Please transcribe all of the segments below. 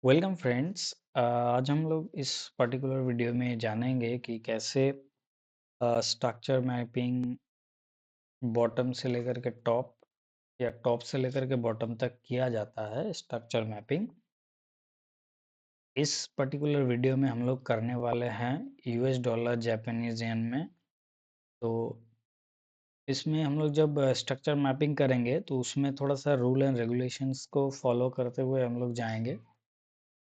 Welcome friends. आज हम लोग इस पर्टिकुलर वीडियो में जानेंगे कि कैसे स्ट्रक्चर मैपिंग बॉटम से लेकर के टॉप या टॉप से लेकर के बॉटम तक किया जाता है। स्ट्रक्चर मैपिंग इस पर्टिकुलर वीडियो में हम लोग करने वाले हैं यूएस डॉलर जापानीज येन में। तो इसमें हम लोग जब स्ट्रक्चर मैपिंग करेंगे तो उसमें थोड़ा सा रूल एंड रेगुलेशंस को फॉलो करते हुए हम लोग जाएंगे।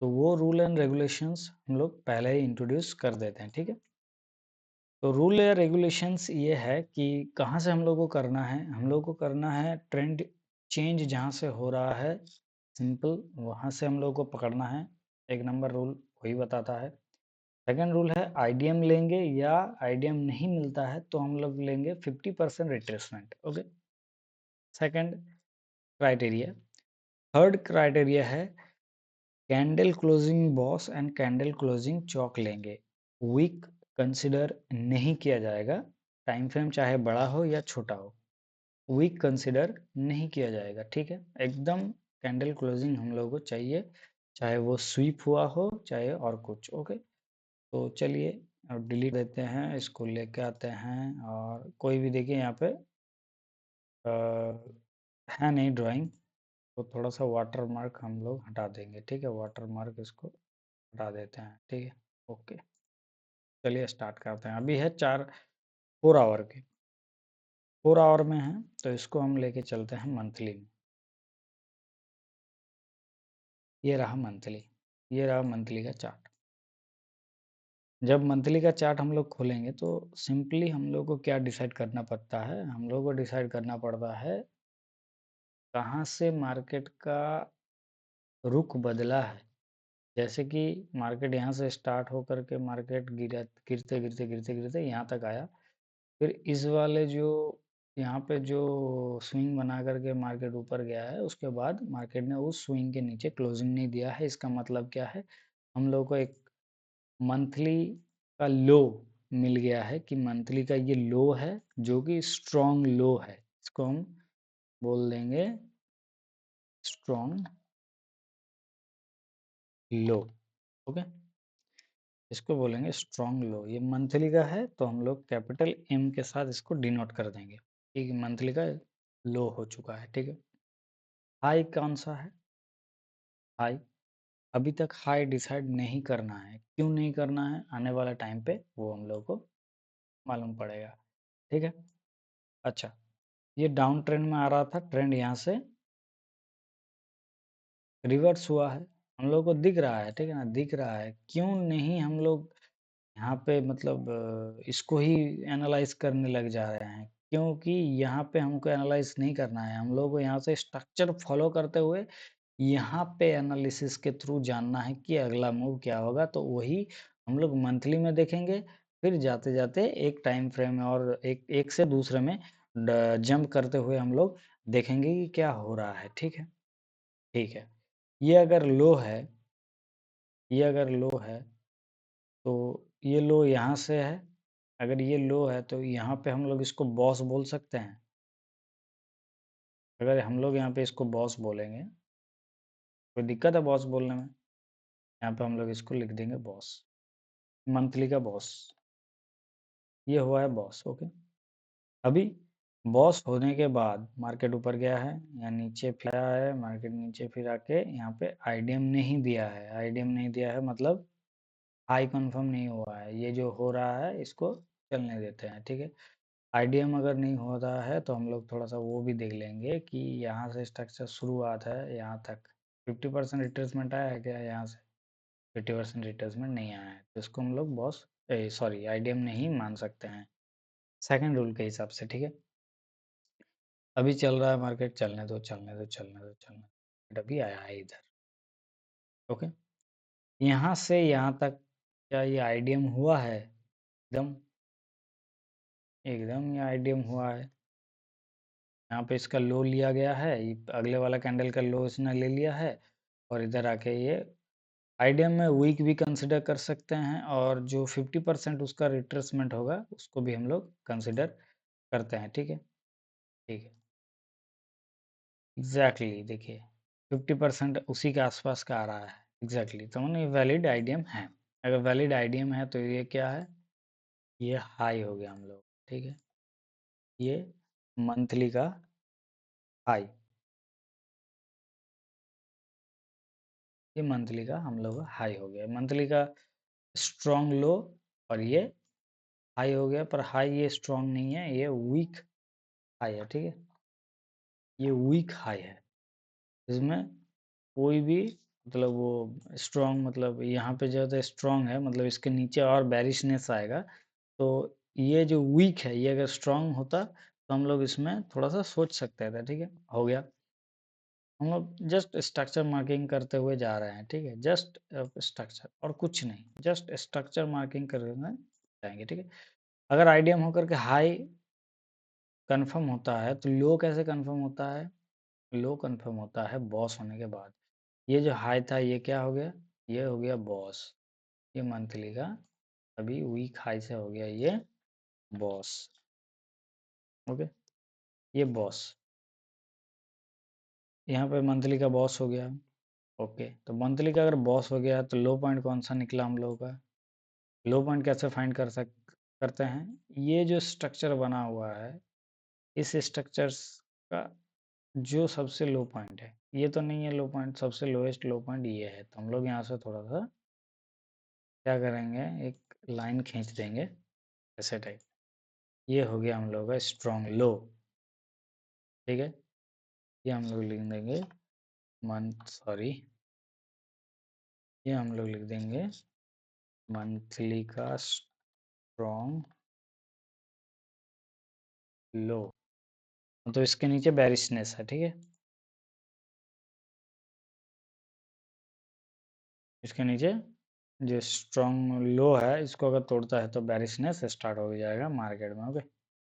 तो वो रूल एंड रेगुलेशंस हम लोग पहले ही इंट्रोड्यूस कर देते हैं, ठीक है। तो रूल या रेगुलेशंस ये है कि कहाँ से हम लोग को करना है। हम लोग को करना है ट्रेंड चेंज जहाँ से हो रहा है, सिंपल वहाँ से हम लोग को पकड़ना है। एक नंबर रूल वही बताता है। सेकंड रूल है आईडीएम लेंगे या आईडीएम नहीं मिलता है तो हम लोग लेंगे 50% retracement. Okay, second criteria. Third criteria है candle closing boss and candle closing चौक लेंगे। वीक कंसिडर नहीं किया जाएगा, टाइम फ्रेम चाहे बड़ा हो या छोटा हो, वीक कंसिडर नहीं किया जाएगा, ठीक है। एकदम कैंडल क्लोजिंग हम लोगों को चाहिए, चाहे वो स्वीप हुआ हो चाहे और कुछ। ओके, तो चलिए अब डिलीट देते हैं, इसको लेके आते हैं और कोई भी देखिए यहाँ पे है नहीं ड्राइंग, तो थोड़ा सा वाटर मार्क हम लोग हटा देंगे, ठीक है। वाटर मार्क इसको हटा देते हैं, ठीक है। ओके, चलिए स्टार्ट करते हैं। अभी है 4 आवर के 4 आवर में है, तो इसको हम लेके चलते हैं मंथली में। ये रहा मंथली, ये रहा मंथली का चार्ट। जब मंथली का चार्ट हम लोग खोलेंगे तो सिंपली हम लोग को क्या डिसाइड करना पड़ता है, हम लोग को डिसाइड करना पड़ता है कहाँ से मार्केट का रुख बदला है। जैसे कि मार्केट यहाँ से स्टार्ट होकर के मार्केट गिरा, गिरते गिरते गिरते गिरते यहाँ तक आया। फिर इस वाले जो यहाँ पे जो स्विंग बना करके मार्केट ऊपर गया है, उसके बाद मार्केट ने उस स्विंग के नीचे क्लोजिंग नहीं दिया है। इसका मतलब क्या है, हम लोग को एक मंथली का लो मिल गया है कि मंथली का ये लो है जो कि स्ट्रॉन्ग लो है। इसको हम बोल देंगे स्ट्रॉन्ग लो। ओके, इसको बोलेंगे स्ट्रॉन्ग लो। ये मंथली का है तो हम लोग कैपिटल एम के साथ इसको डिनोट कर देंगे, ठीक है। मंथली का लो हो चुका है, ठीक है। हाई कौन सा है, हाई अभी तक हाई डिसाइड नहीं करना है। क्यों नहीं करना है, आने वाला टाइम पे वो हम लोग को मालूम पड़ेगा, ठीक है। अच्छा, ये डाउन ट्रेंड में आ रहा था, ट्रेंड यहाँ से रिवर्स हुआ है, हम लोग को दिख रहा है, ठीक है ना, दिख रहा है। क्यों नहीं हम लोग यहाँ पे मतलब इसको ही एनालाइज करने लग जा रहे हैं, क्योंकि यहाँ पे हमको एनालाइज नहीं करना है। हम लोग को यहाँ से स्ट्रक्चर फॉलो करते हुए यहाँ पे एनालिसिस के थ्रू जानना है कि अगला मूव क्या होगा। तो वही हम लोग मंथली में देखेंगे, फिर जाते जाते एक टाइम फ्रेम में और एक से दूसरे में जंप करते हुए हम लोग देखेंगे कि क्या हो रहा है, ठीक है। ठीक है, ये अगर लो है, ये अगर लो है तो ये लो यहाँ से है। अगर ये लो है तो यहाँ पे हम लोग इसको बॉस बोल सकते हैं। अगर हम लोग यहाँ पे इसको बॉस बोलेंगे, कोई दिक्कत है बॉस बोलने में? यहाँ पे हम लोग इसको लिख देंगे बॉस, मंथली का बॉस। ये हुआ है बॉस। ओके, अभी बॉस होने के बाद मार्केट ऊपर गया है या नीचे फिर आया है, मार्केट नीचे फिर आके यहाँ पे आईडीएम नहीं दिया है। आईडीएम नहीं दिया है मतलब हाई कंफर्म नहीं हुआ है। ये जो हो रहा है इसको चलने देते हैं, ठीक है। आईडीएम अगर नहीं हो रहा है तो हम लोग थोड़ा सा वो भी देख लेंगे कि यहाँ से स्ट्रक्चर शुरुआत है यहाँ तक 50% रिट्रेसमेंट आया है क्या, यहाँ से 50% रिट्रेसमेंट नहीं आया है, तो इसको हम लोग बॉस सॉरी आईडीएम नहीं मान सकते हैं सेकंड रूल के हिसाब से, ठीक है। अभी चल रहा है मार्केट, चलने दो चलने दो चलने दो चलने दो, अभी आया है इधर। ओके, यहाँ से यहाँ तक क्या ये आईडीएम हुआ है? एकदम एकदम ये आईडीएम हुआ है। यहाँ पे इसका लो लिया गया है, ये अगले वाला कैंडल का लो इसने ले लिया है, और इधर आके ये आईडीएम में वीक भी कंसिडर कर सकते हैं, और जो 50% उसका रिट्रेसमेंट होगा उसको भी हम लोग कंसिडर करते हैं, ठीक है। ठीक है, एग्जैक्टली देखिए 50% उसी के आसपास का आ रहा है, एग्जैक्टली तो ये वैलिड आइडियम है। अगर वैलिड आइडियम है तो ये क्या है, ये हाई हो गया हम लोग, ठीक है। ये मंथली का हाई, ये मंथली का हम लोग का हाई हो गया, मंथली का स्ट्रॉन्ग लो, और ये हाई हो गया, पर हाई ये स्ट्रॉन्ग नहीं है, ये वीक हाई है, ठीक है। ये वीक हाई है, इसमें कोई भी मतलब वो स्ट्रॉन्ग, मतलब यहाँ पे जो है स्ट्रॉन्ग है, मतलब इसके नीचे और बैरिशनेस आएगा। तो ये जो वीक है, ये अगर स्ट्रॉन्ग होता तो हम लोग इसमें थोड़ा सा सोच सकते थे, ठीक है। हो गया, हम लोग जस्ट स्ट्रक्चर मार्किंग करते हुए जा रहे हैं, ठीक है। जस्ट स्ट्रक्चर और कुछ नहीं, जस्ट स्ट्रक्चर मार्किंग कर जाएंगे, ठीक है। अगर आईडीएम होकर के हाई कंफर्म होता है तो लो कैसे कंफर्म होता है, लो कंफर्म होता है बॉस होने के बाद। ये जो हाई था ये क्या हो गया, ये हो गया बॉस, ये मंथली का अभी वीक हाई से हो गया ये बॉस, ओके। ये बॉस, यहाँ पे मंथली का बॉस हो गया, ओके। तो मंथली का अगर बॉस हो गया तो लो पॉइंट कौन सा निकला हम लोगों का, लो पॉइंट कैसे फाइंड करते हैं, ये जो स्ट्रक्चर बना हुआ है, इस स्ट्रक्चर का जो सबसे लो पॉइंट है, ये तो नहीं है लो पॉइंट, सबसे लोएस्ट लो पॉइंट ये है, तो हम लोग यहाँ से थोड़ा सा क्या करेंगे, एक लाइन खींच देंगे ऐसे टाइप। ये हो गया हम लोग का स्ट्रॉन्ग लो, ठीक है। ये हम लोग लिख देंगे मंथ, सॉरी, ये हम लोग लिख देंगे मंथली का स्ट्रॉन्ग लो, तो इसके नीचे बेरिशनेस है, ठीक है। इसके नीचे जो स्ट्रॉन्ग लो है, इसको अगर तोड़ता है तो बेरिशनेस स्टार्ट हो जाएगा मार्केट में, ओके।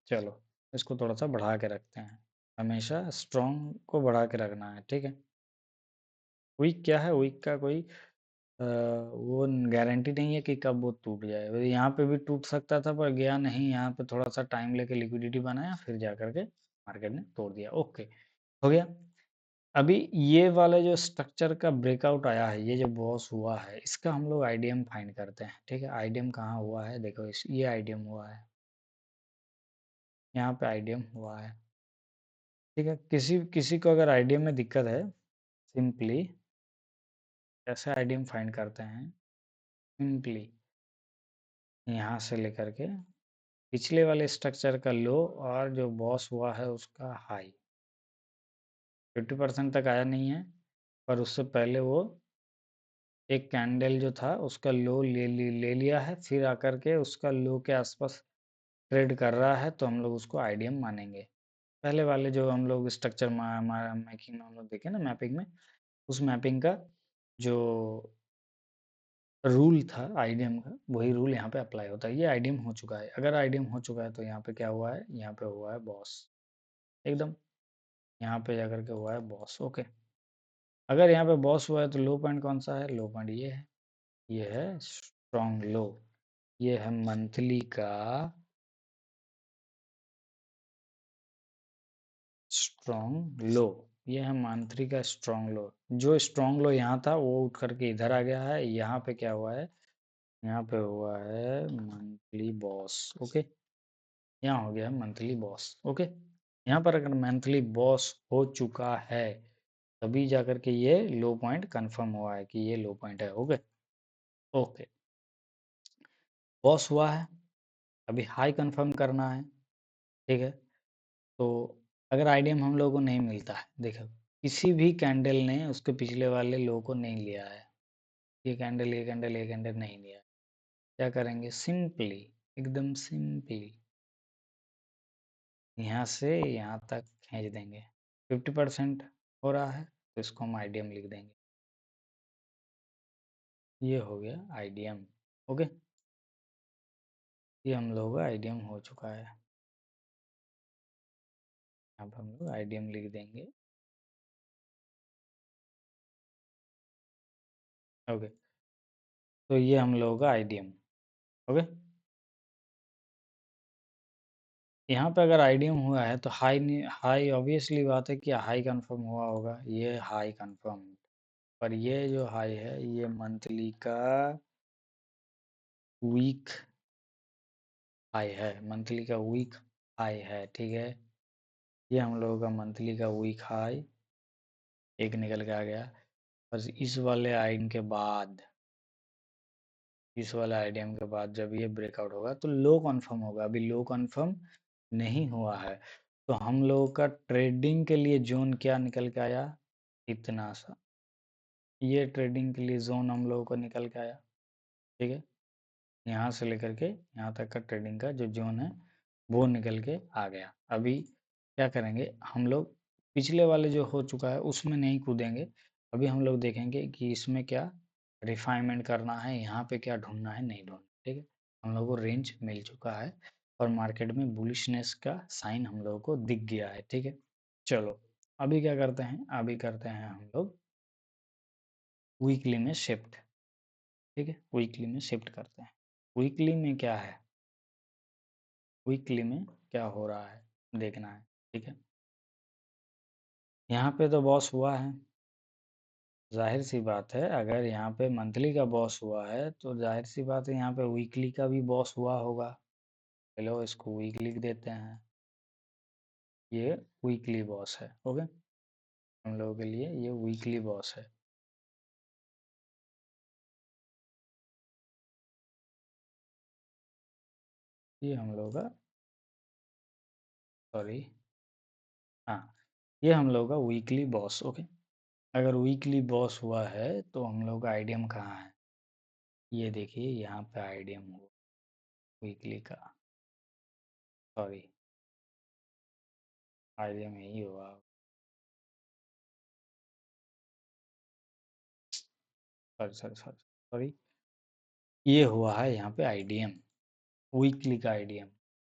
चलो, इसको थोड़ा सा बढ़ा के रखते हैं, हमेशा स्ट्रॉन्ग को बढ़ा के रखना है, ठीक है। वीक क्या है, वीक का कोई वो गारंटी नहीं है कि कब वो टूट जाए, यहाँ पे भी टूट सकता था पर गया नहीं, यहाँ पे थोड़ा सा टाइम लेके लिक्विडिटी बनाया, फिर जा करके मार्केट ने तोड़ दिया, ओके। हो गया। अभी ये वाला जो स्ट्रक्चर का ब्रेकआउट आया है, ये जो बॉस हुआ है, इसका हम लोग आईडीएम फाइंड करते हैं, ठीक है। आईडीएम कहाँ हुआ है, देखो इस ये आईडीएम हुआ है, यहाँ पे आईडीएम हुआ है, ठीक है। किसी किसी को अगर आईडीएम में दिक्कत है, सिंपली कैसे आईडीएम फाइंड करते हैं, सिंपली यहाँ से लेकर के पिछले वाले स्ट्रक्चर का लो और जो बॉस हुआ है उसका हाई 50% तक आया नहीं है, पर उससे पहले वो एक कैंडल जो था उसका लो ले लिया है, फिर आकर के उसका लो के आसपास ट्रेड कर रहा है, तो हम लोग उसको आईडीएम मानेंगे। पहले वाले जो हम लोग स्ट्रक्चर मैकिंग में हम लोग देखे ना, मैपिंग में, उस मैपिंग का जो रूल था आईडीएम का, वही रूल यहाँ पे अप्लाई होता है। ये आईडीएम हो चुका है, अगर आईडीएम हो चुका है तो यहाँ पे क्या हुआ है, यहाँ पे हुआ है बॉस, एकदम यहाँ पे जाकर के हुआ है बॉस, ओके। अगर यहाँ पे बॉस हुआ है तो लो पॉइंट कौन सा है, लो पॉइंट ये है, ये है स्ट्रॉन्ग लो, ये है मंथली का स्ट्रॉन्ग लो, ये है मंथली का स्ट्रॉन्ग लो। जो स्ट्रॉन्ग लो यहाँ था वो उठ करके इधर आ गया है, यहाँ पे क्या हुआ है, यहाँ पे हुआ है मंथली बॉस, ओके। यहाँ हो गया है मंथली बॉस, ओके। यहाँ पर अगर मंथली बॉस हो चुका है तभी जाकर के ये लो पॉइंट कंफर्म हुआ है कि ये लो पॉइंट है, ओके। ओके, बॉस हुआ है, अभी हाई कंफर्म करना है, ठीक है। तो अगर आईडीएम हम लोगों को नहीं मिलता है, देखो किसी भी कैंडल ने उसके पिछले वाले लो को नहीं लिया है, ये कैंडल ये कैंडल ये कैंडल नहीं लिया है, क्या करेंगे, सिंपली, एकदम सिंपली यहाँ से यहाँ तक खींच देंगे, 50% हो रहा है तो इसको हम आईडीएम लिख देंगे, ये हो गया आईडीएम, ओके। ये हम लोगों का आईडीएम हो चुका है, अब हम लोग आईडीएम लिख देंगे, ओके। तो ये हम लोगों का आईडीएम, ओके। यहाँ पे अगर आईडीएम हुआ है तो हाई हाई ऑब्वियसली बात है कि हाई कंफर्म हुआ होगा, ये हाई कंफर्म, पर ये जो हाई है ये मंथली का वीक हाई है, मंथली का वीक हाई है, ठीक है। ये हम लोगों का मंथली का वीक हाई एक निकल के आ गया। बस इस वाले आइटम के बाद, इस वाले आइडियम के बाद जब ये ब्रेकआउट होगा तो लो कंफर्म होगा। अभी लो कंफर्म नहीं हुआ है, तो हम लोगों का ट्रेडिंग के लिए जोन क्या निकल के आया, इतना सा। ये ट्रेडिंग के लिए जोन हम लोगों को निकल के आया, ठीक है। यहाँ से लेकर के यहाँ तक का ट्रेडिंग का जो जोन है वो निकल के आ गया। अभी क्या करेंगे हम लोग, पिछले वाले जो हो चुका है उसमें नहीं कूदेंगे। अभी हम लोग देखेंगे कि इसमें क्या रिफाइनमेंट करना है, यहाँ पे क्या ढूंढना है, नहीं ढूंढना, ठीक है। हम लोग को रेंज मिल चुका है और मार्केट में बुलिशनेस का साइन हम लोगों को दिख गया है, ठीक है। चलो अभी क्या करते हैं, अभी करते हैं हम लोग वीकली में शिफ्ट, ठीक है। वीकली में शिफ्ट करते हैं। वीकली में क्या है, वीकली में क्या हो रहा है देखना है, ठीक है। यहाँ पे तो बॉस हुआ है, जाहिर सी बात है। अगर यहाँ पे मंथली का बॉस हुआ है तो जाहिर सी बात है यहाँ पे वीकली का भी बॉस हुआ होगा। चलो इसको वीक लिख देते हैं, ये वीकली बॉस है, ओके। हम लोगों के लिए ये वीकली बॉस है। ये हम लोग का, सॉरी, हाँ, ये हम लोग का वीकली बॉस, ओके। अगर वीकली बॉस हुआ है तो हम लोग का आइडियम कहाँ है, ये देखिए यहाँ पे आइडियम हुआ वीकली का, सॉरी, आइडियम यही हुआ, सॉरी सॉरी सॉरी सॉरी, ये हुआ है यहाँ पे आईडीएम, वीकली का आईडीएम।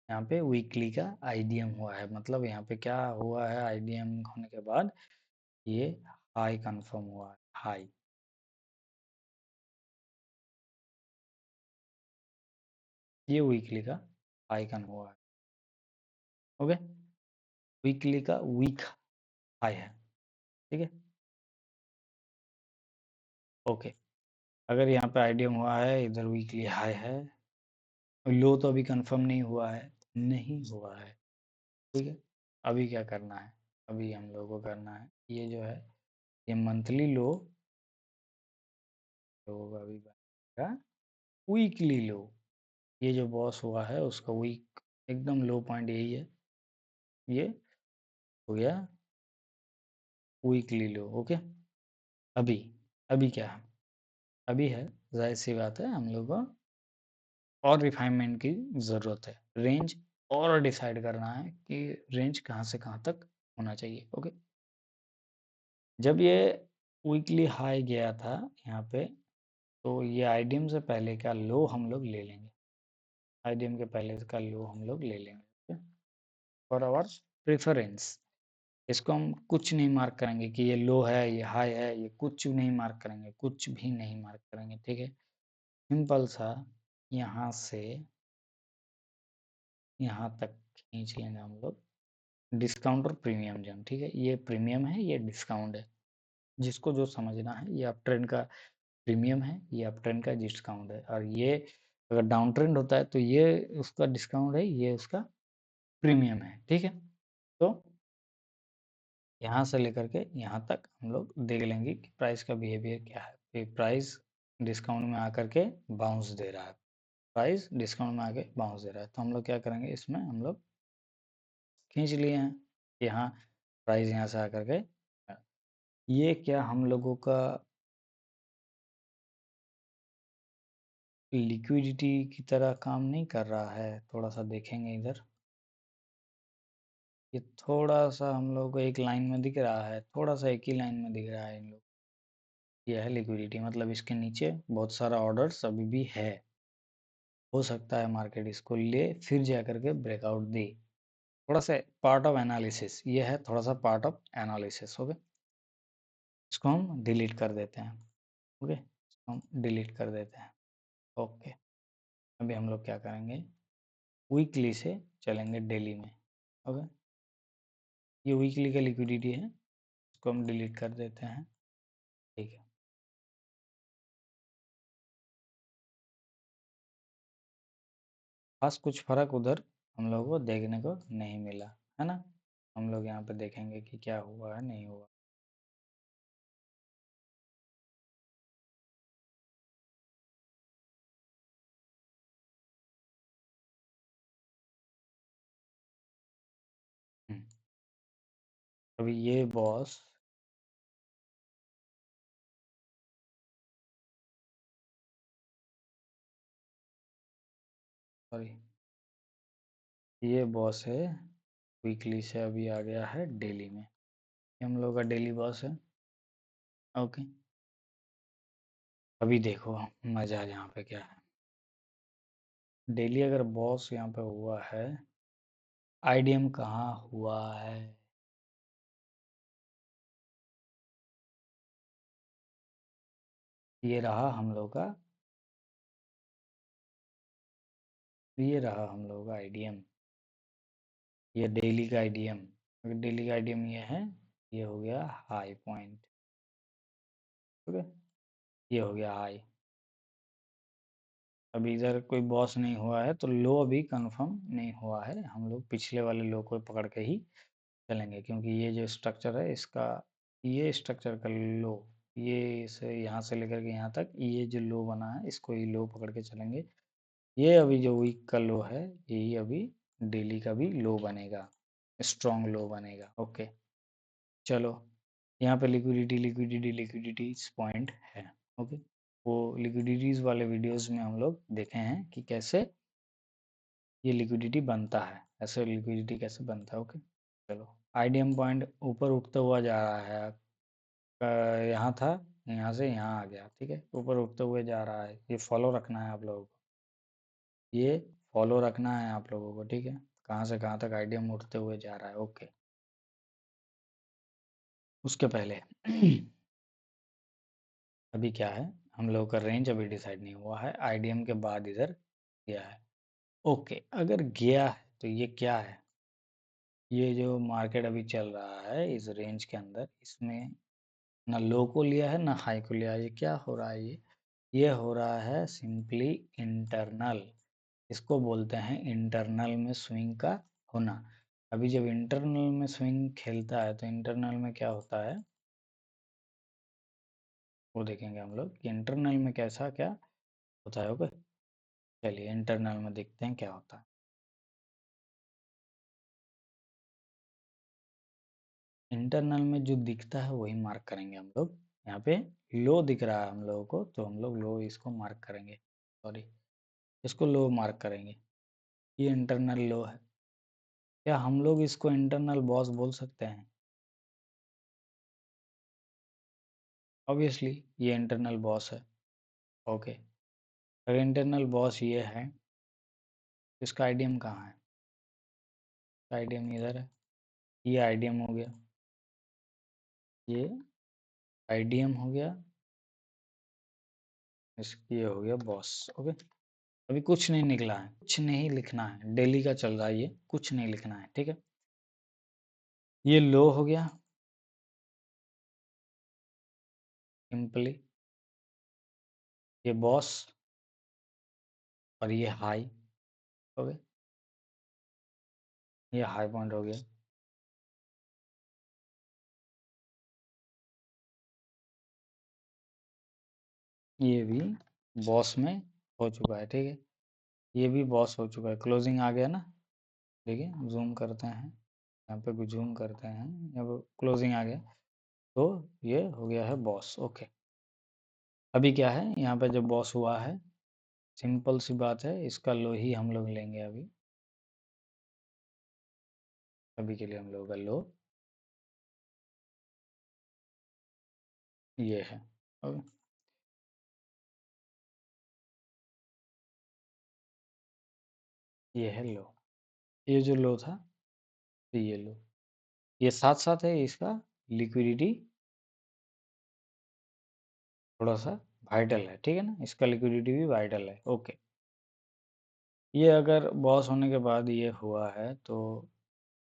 यहाँ पे वीकली का आईडीएम हुआ है, मतलब यहाँ पे क्या हुआ है, आईडीएम होने के बाद ये हाई कंफर्म हुआ है, हाई। ये वीकली का हाई कन हुआ है, ओके। वीकली का वीक हाई है, ठीक है, ओके। अगर यहाँ पे आईडीएम हुआ है, इधर वीकली हाई है, लो तो अभी कंफर्म नहीं हुआ है, नहीं हुआ है, ठीक है। अभी क्या करना है, अभी हम लोगों को करना है ये जो है, ये मंथली लो लोगों का अभी बनेगा वीकली लो। ये जो बॉस हुआ है उसका वीक एकदम लो पॉइंट यही है, ये हो गया वीकली लो, ओके। अभी अभी क्या है, अभी है, जाहिर सी बात है हम लोग को और रिफाइनमेंट की ज़रूरत है। रेंज और डिसाइड करना है कि रेंज कहाँ से कहाँ तक होना चाहिए, ओके। जब ये वीकली हाई गया था यहाँ पे, तो ये आईडीएम से पहले का लो हम लोग ले लेंगे, आईडीएम के पहले का लो हम लोग ले लेंगे फॉर आवर प्रेफरेंस। इसको हम कुछ नहीं मार्क करेंगे कि ये लो है, ये हाई है, ये कुछ नहीं मार्क करेंगे, कुछ भी नहीं मार्क करेंगे, ठीक है। सिंपल सा यहाँ से यहाँ तक खींच लेंगे हम लोग डिस्काउंट और प्रीमियम जोन, ठीक है। ये प्रीमियम है, ये डिस्काउंट है, जिसको जो समझना है। ये अप ट्रेंड का प्रीमियम है, ये अप ट्रेंड का डिस्काउंट है, और ये अगर डाउन ट्रेंड होता है तो ये उसका डिस्काउंट है, ये उसका प्रीमियम है, ठीक है। तो यहाँ से लेकर के यहाँ तक हम लोग देख लेंगे कि प्राइस का बिहेवियर क्या है। फिर प्राइस डिस्काउंट में आकर के बाउंस दे रहा है, प्राइस डिस्काउंट में आके बाउंस दे रहा है, तो हम लोग क्या करेंगे, इसमें हम लोग खींच लिए हैं कि हाँ प्राइस यहाँ से आकर के, ये क्या हम लोगों का लिक्विडिटी की तरह काम नहीं कर रहा है, थोड़ा सा देखेंगे इधर। ये थोड़ा सा हम लोग को एक लाइन में दिख रहा है, थोड़ा सा एक ही लाइन में दिख रहा है इन लोग। ये है लिक्विडिटी, मतलब इसके नीचे बहुत सारा ऑर्डर्स अभी भी है, हो सकता है मार्केट इसको ले फिर जा करके ब्रेकआउट दे। थोड़ा सा पार्ट ऑफ एनालिसिस ये है, थोड़ा सा पार्ट ऑफ एनालिसिस, ओके। इसको हम डिलीट कर देते हैं, ओके, इसको हम डिलीट कर देते हैं, ओके। अभी हम लोग क्या करेंगे, वीकली से चलेंगे डेली में, ओके। ये वीकली का लिक्विडिटी है, इसको हम डिलीट कर देते हैं, ठीक है। खास कुछ फर्क उधर हम लोगों को देखने को नहीं मिला, है ना। हम लोग यहाँ पे देखेंगे कि क्या हुआ है नहीं हुआ। हम्म, अभी ये बॉस, सॉरी, ये बॉस है वीकली से अभी आ गया है डेली में। ये हम लोग का डेली बॉस है। ओके, अभी देखो मजा यहाँ पे क्या है। डेली अगर बॉस यहाँ पे हुआ है, आईडीएम कहाँ हुआ है। ये रहा हम लोग का, ये रहा हम लोग का आईडीएम, ये डेली का आईडीएम। अगर डेली का आईडीएम ये है, ये हो गया हाई पॉइंट। ओके, ये हो गया हाई। अभी इधर कोई बॉस नहीं हुआ है तो लो अभी कंफर्म नहीं हुआ है। हम लोग पिछले वाले लो को पकड़ के ही चलेंगे, क्योंकि ये जो स्ट्रक्चर है इसका, ये स्ट्रक्चर का लो, ये से यहाँ से लेकर के यहाँ तक ये जो लो बना है इसको ही लो पकड़ के चलेंगे। ये अभी जो वीक का लो है यही अभी डेली का भी लो बनेगा, स्ट्रॉन्ग लो बनेगा। ओके, चलो, यहाँ पे लिक्विडिटी लिक्विडिटी लिक्विडिटी पॉइंट है। ओके, वो लिक्विडिटीज वाले वीडियोस में हम लोग देखे हैं कि कैसे ये लिक्विडिटी बनता है, ऐसे लिक्विडिटी कैसे बनता है। ओके, चलो, आईडीएम पॉइंट ऊपर उठता हुआ जा रहा है। यहाँ था, यहाँ से यहाँ आ गया, ठीक है, ऊपर उठते हुए जा रहा है। ये फॉलो रखना है आप लोगों को, ये फॉलो रखना है आप लोगों को, ठीक है। कहाँ से कहाँ तक आईडीएम उठते हुए जा रहा है। ओके, उसके पहले अभी क्या है, हम लोगों का रेंज अभी डिसाइड नहीं हुआ है। आईडीएम के बाद इधर गया है। ओके, अगर गया है तो ये क्या है, ये जो मार्केट अभी चल रहा है इस रेंज के अंदर, इसमें ना लो को लिया है ना हाई को लिया है। ये क्या हो रहा है, ये हो रहा है सिंपली इंटरनल। इसको बोलते हैं इंटरनल में स्विंग का होना। अभी जब इंटरनल में स्विंग खेलता है तो इंटरनल में क्या होता है वो देखेंगे हम लोग कि इंटरनल में कैसा क्या होता है। ओके, चलिए इंटरनल में देखते हैं क्या होता है। इंटरनल में जो दिखता है वही मार्क करेंगे हम लोग। यहाँ पे लो दिख रहा है हम लोगों को तो हम लोग लो इसको मार्क करेंगे, सॉरी, इसको लो मार्क करेंगे। ये इंटरनल लो है। क्या हम लोग इसको इंटरनल बॉस बोल सकते हैं? ऑब्वियसली ये इंटरनल बॉस है। ओके, अगर इंटरनल बॉस ये है तो इसका आईडीएम कहाँ है? आईडीएम इधर है, ये आईडीएम हो गया, ये आईडीएम हो गया, इसकी ये हो गया बॉस। ओके, अभी कुछ नहीं निकला है, कुछ नहीं लिखना है, डेली का चल रहा है ये, कुछ नहीं लिखना है, ठीक है। ये लो हो गया सिंपली, ये बॉस, और ये हाई। ओके, ये हाई पॉइंट हो गया। ये भी बॉस में हो चुका है, ठीक है। ये भी बॉस हो चुका है, क्लोजिंग आ गया ना। देखिए जूम करते हैं, यहाँ पे जूम करते हैं, यहाँ पे क्लोजिंग आ गया तो ये हो गया है बॉस। ओके, अभी क्या है, यहाँ पे जो बॉस हुआ है, सिंपल सी बात है, इसका लो ही हम लोग लेंगे अभी। अभी के लिए हम लोग का लो ये है। ओके, ये है लो, ये जो लो था तो ये लो, ये साथ साथ है इसका लिक्विडिटी थोड़ा सा वाइटल है, ठीक है ना, इसका लिक्विडिटी भी वाइटल है। ओके, ये अगर बॉस होने के बाद ये हुआ है तो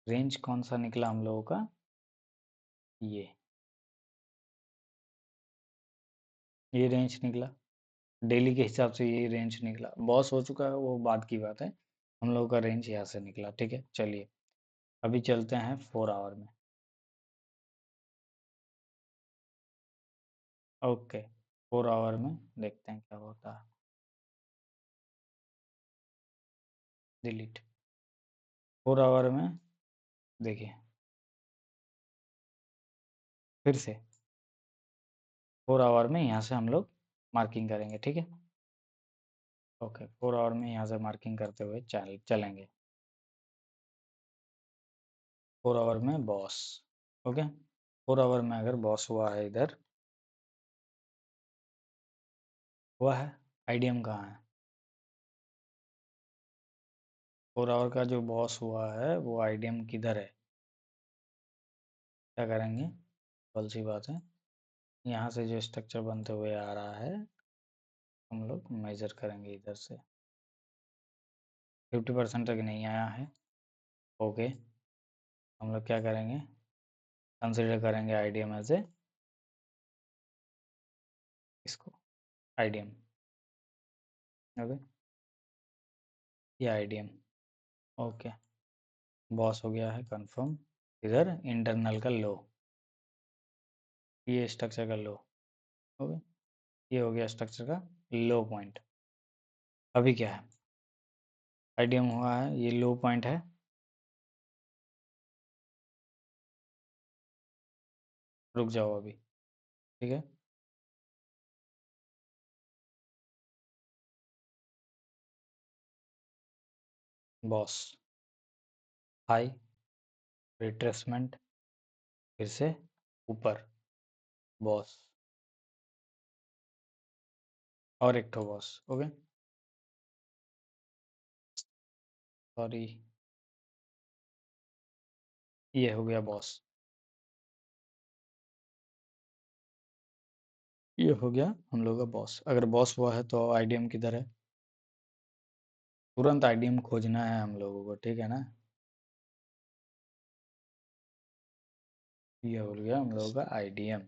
रेंज कौन सा निकला हम लोगों का, ये रेंज निकला, डेली के हिसाब से ये रेंज निकला। बॉस हो चुका है वो बात की बात है, हम लोग का रेंज यहाँ से निकला, ठीक है। चलिए अभी चलते हैं 4 आवर में। ओके, 4 आवर में देखते हैं क्या होता है। डिलीट। 4 आवर में देखिए फिर से 4 आवर में यहाँ से हम लोग मार्किंग करेंगे, ठीक है। ओके, 4 आवर में यहाँ से मार्किंग करते हुए चलेंगे। 4 आवर में बॉस। ओके, 4 आवर में अगर बॉस हुआ है इधर, हुआ है, आईडीएम कहाँ है? 4 आवर का जो बॉस हुआ है वो आईडीएम किधर है? क्या करेंगे, कौन सी बात है, यहाँ से जो स्ट्रक्चर बनते हुए आ रहा है हम लोग मेजर करेंगे इधर से। 50% तक नहीं आया है। ओके, हम लोग क्या करेंगे, कंसिडर करेंगे आईडीएम एज ए इसको, आईडीएम। ओके, ये आईडीएम। ओके, बॉस हो गया है कंफर्म। इधर इंटरनल का लो, ये स्ट्रक्चर का लो। ओके, ये हो गया स्ट्रक्चर का लो पॉइंट। अभी क्या है, आईडीएम हुआ है, ये लो पॉइंट है। रुक जाओ अभी, ठीक है। बॉस, हाई, रिट्रेसमेंट, फिर से ऊपर, बॉस, और एक ठो बॉस। ओके, सॉरी, ये हो गया बॉस। ये हो गया हम लोग का बॉस। अगर बॉस हुआ है तो आईडीएम किधर है, तुरंत आईडीएम खोजना है हम लोगों को, ठीक है ना। ये हो गया हम लोगों का आईडीएम।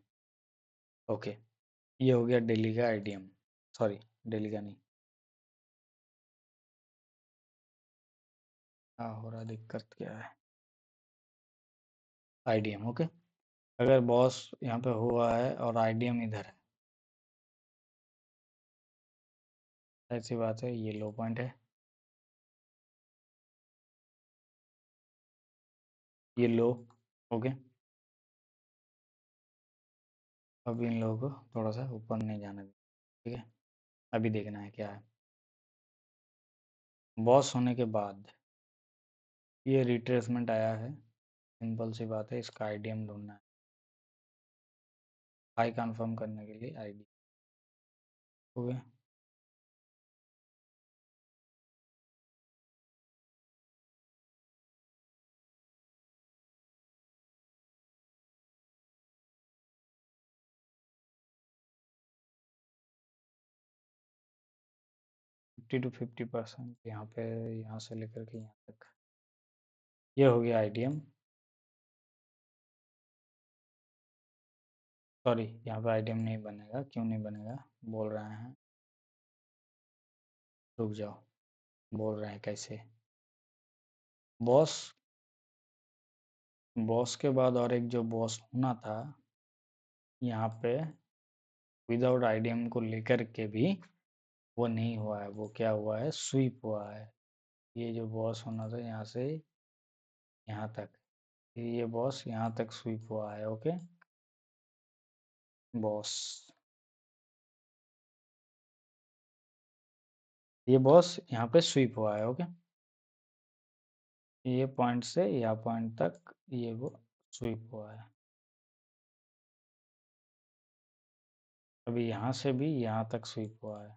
ओके, ये हो गया दिल्ली का आईडीएम, सॉरी दिल्ली का नहीं। हाँ, हो रहा दिक्कत क्या है, आईडीएम। ओके, अगर बॉस यहाँ पे हुआ है और आईडीएम इधर है, ऐसी बात है, ये लो पॉइंट है, ये लो। ओके, अब इन लोगों को थोड़ा सा ऊपर नहीं जाना दें, ठीक है। अभी देखना है क्या है, बॉस होने के बाद ये रिट्रेसमेंट आया है, सिंपल सी बात है, इसका आईडीएम ढूंढना है। हाई कंफर्म करने के लिए आईडी। ओके, 50 to 50% यहाँ पे, यहाँ से लेकर के यहाँ तक, ये हो गया आईडीएम। सॉरी, यहाँ पे आईडीएम नहीं बनेगा, क्यों नहीं बनेगा बोल रहे हैं, रुक जाओ, बोल रहे हैं कैसे। बॉस, बॉस के बाद और एक जो बॉस होना था यहाँ पे, विदाउट आईडीएम को लेकर के भी वो नहीं हुआ है, वो क्या हुआ है, स्वीप हुआ है। ये जो बॉस होना था यहाँ से यहाँ तक, ये बॉस यहाँ तक स्वीप हुआ है। ओके, बॉस, ये बॉस यहाँ पे स्वीप हुआ है। ओके, ये पॉइंट से यहाँ पॉइंट तक ये वो स्वीप हुआ है। अभी यहाँ से भी यहाँ तक स्वीप हुआ है,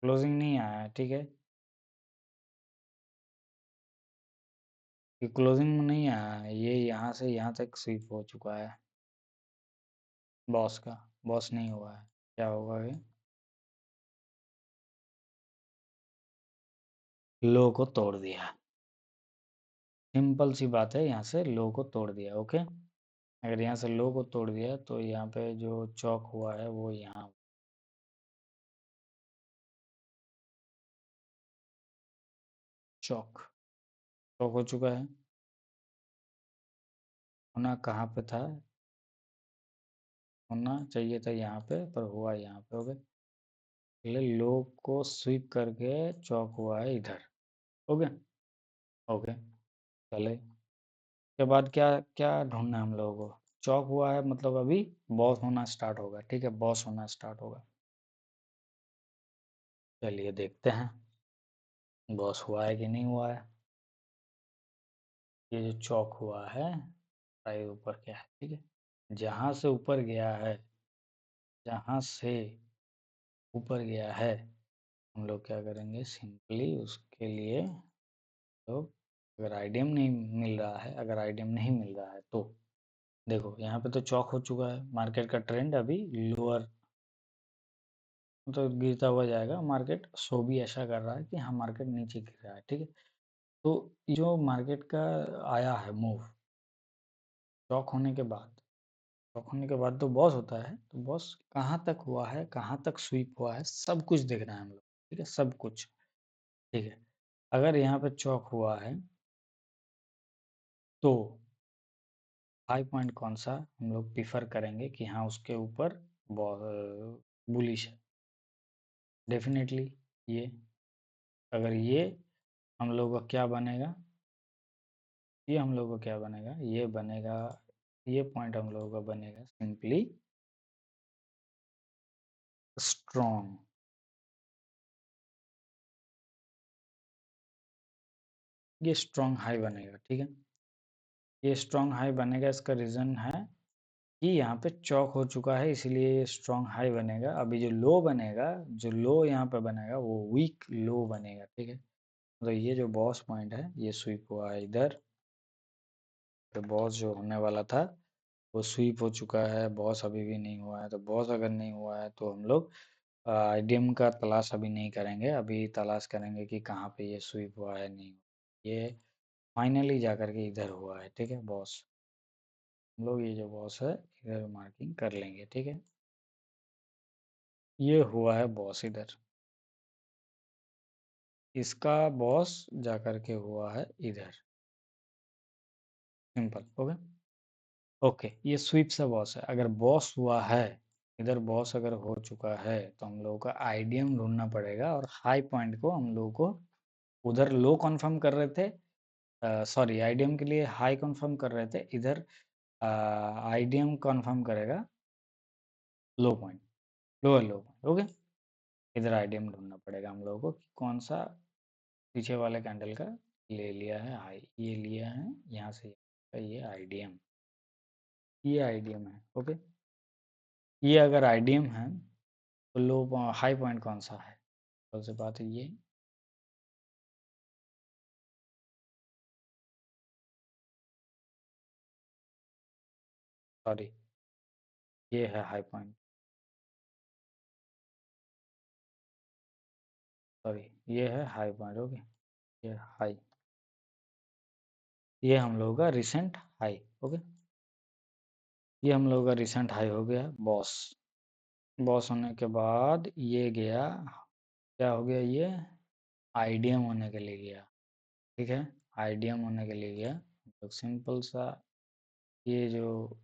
क्लोजिंग नहीं आया है, ठीक है। ये क्लोजिंग में नहीं आया है, ये यहाँ से यहाँ तक स्वीप हो चुका है बॉस का, बॉस नहीं हुआ है। क्या होगा ये, लो को तोड़ दिया, सिंपल सी बात है, यहाँ से लो को तोड़ दिया। ओके, अगर यहाँ से लो को तोड़ दिया तो यहाँ पे जो चौक हुआ है वो यहाँ, चौक, स्टॉक हो चुका है। होना कहाँ पे था? होना चाहिए था यहाँ पे, पर हुआ यहाँ पे। ओके, पहले लो को स्वीप करके चौक हुआ है इधर। ओके। ओके, चले के बाद क्या क्या ढूंढना है हम लोगों को? चौक हुआ है मतलब अभी बॉस होना स्टार्ट होगा। ठीक है, बॉस होना स्टार्ट होगा। चलिए देखते हैं बॉस हुआ है कि नहीं हुआ है। ये जो चौक हुआ है, प्राइस ऊपर क्या है? ठीक है, जहां से ऊपर गया है, जहां से ऊपर गया है, हम लोग क्या करेंगे? सिंपली उसके लिए तो अगर आईडीएम नहीं मिल रहा है, अगर आईडीएम नहीं मिल रहा है तो देखो यहाँ पे तो चौक हो चुका है। मार्केट का ट्रेंड अभी लोअर तो गिरता हुआ जाएगा। मार्केट शो भी ऐसा कर रहा है कि हाँ मार्केट नीचे गिर रहा है। ठीक है, तो जो मार्केट का आया है मूव चौक होने के बाद, चौक होने के बाद तो बॉस होता है। तो बॉस कहाँ तक हुआ है, कहाँ तक स्वीप हुआ है, सब कुछ देखना है हम लोग। ठीक है, सब कुछ। ठीक है, अगर यहाँ पे चौक हुआ है तो हाई पॉइंट कौन सा हम लोग प्रीफर करेंगे कि हाँ उसके ऊपर बुलिश है? डेफिनेटली ये। अगर ये हम लोग का क्या बनेगा? ये हम लोग को क्या बनेगा? ये बनेगा, ये पॉइंट हम लोगों का बनेगा सिंपली स्ट्रॉन्ग। ये स्ट्रॉन्ग हाई बनेगा। ठीक है, ये स्ट्रॉन्ग हाई बनेगा। इसका रीज़न है कि यहाँ पे चौक हो चुका है, इसलिए ये स्ट्रॉन्ग हाई बनेगा। अभी जो लो बनेगा, जो लो यहाँ पे बनेगा वो वीक लो बनेगा। ठीक है, तो ये जो बॉस पॉइंट है ये स्वीप हुआ है इधर। तो बॉस जो होने वाला था वो स्वीप हो चुका है। बॉस अभी भी नहीं हुआ है। तो बॉस अगर नहीं हुआ है तो हम लोग आईडीएम का तलाश अभी नहीं करेंगे। अभी तलाश करेंगे कि कहाँ पे ये स्वीप हुआ है, नहीं हुआ। ये फाइनली जाकर के इधर हुआ है। ठीक है, बॉस हम लोग ये जो बॉस है इधर मार्किंग कर लेंगे। ठीक है, ये हुआ है बॉस इधर। इसका बॉस जाकर के हुआ है इधर। सिंपल। ओके। ओके, ये स्वीप से बॉस है। अगर बॉस हुआ है इधर, बॉस अगर हो चुका है तो हम लोगों का आईडीएम ढूंढना पड़ेगा। और हाई पॉइंट को हम लोगों को उधर लो कंफर्म कर रहे थे, सॉरी आईडीएम के लिए हाई कंफर्म कर रहे थे। इधर आईडीएम कंफर्म करेगा low point, lower low point. Okay, इधर आईडीएम ढूंढना पड़ेगा हम लोगों को कि कौन सा पीछे वाले कैंडल का ले लिया है हाई। ये लिया है यहाँ से, ये आईडीएम, ये आईडीएम है। ओके, ये अगर आईडीएम है तो लो हाई पॉइंट कौन सा है? सबसे बात है ये, सॉरी ये है हाई पॉइंट, सॉरी ये है हाई पॉइंट। ओके, ये हाई, ये हम लोगों का रिसेंट हाई। ओके, ये हम लोगों का रिसेंट हाई हो गया बॉस। बॉस होने के बाद ये गया, क्या हो गया? ये आईडीएम होने के लिए गया। ठीक है, आईडीएम होने के लिए गया। तो सिंपल सा ये जो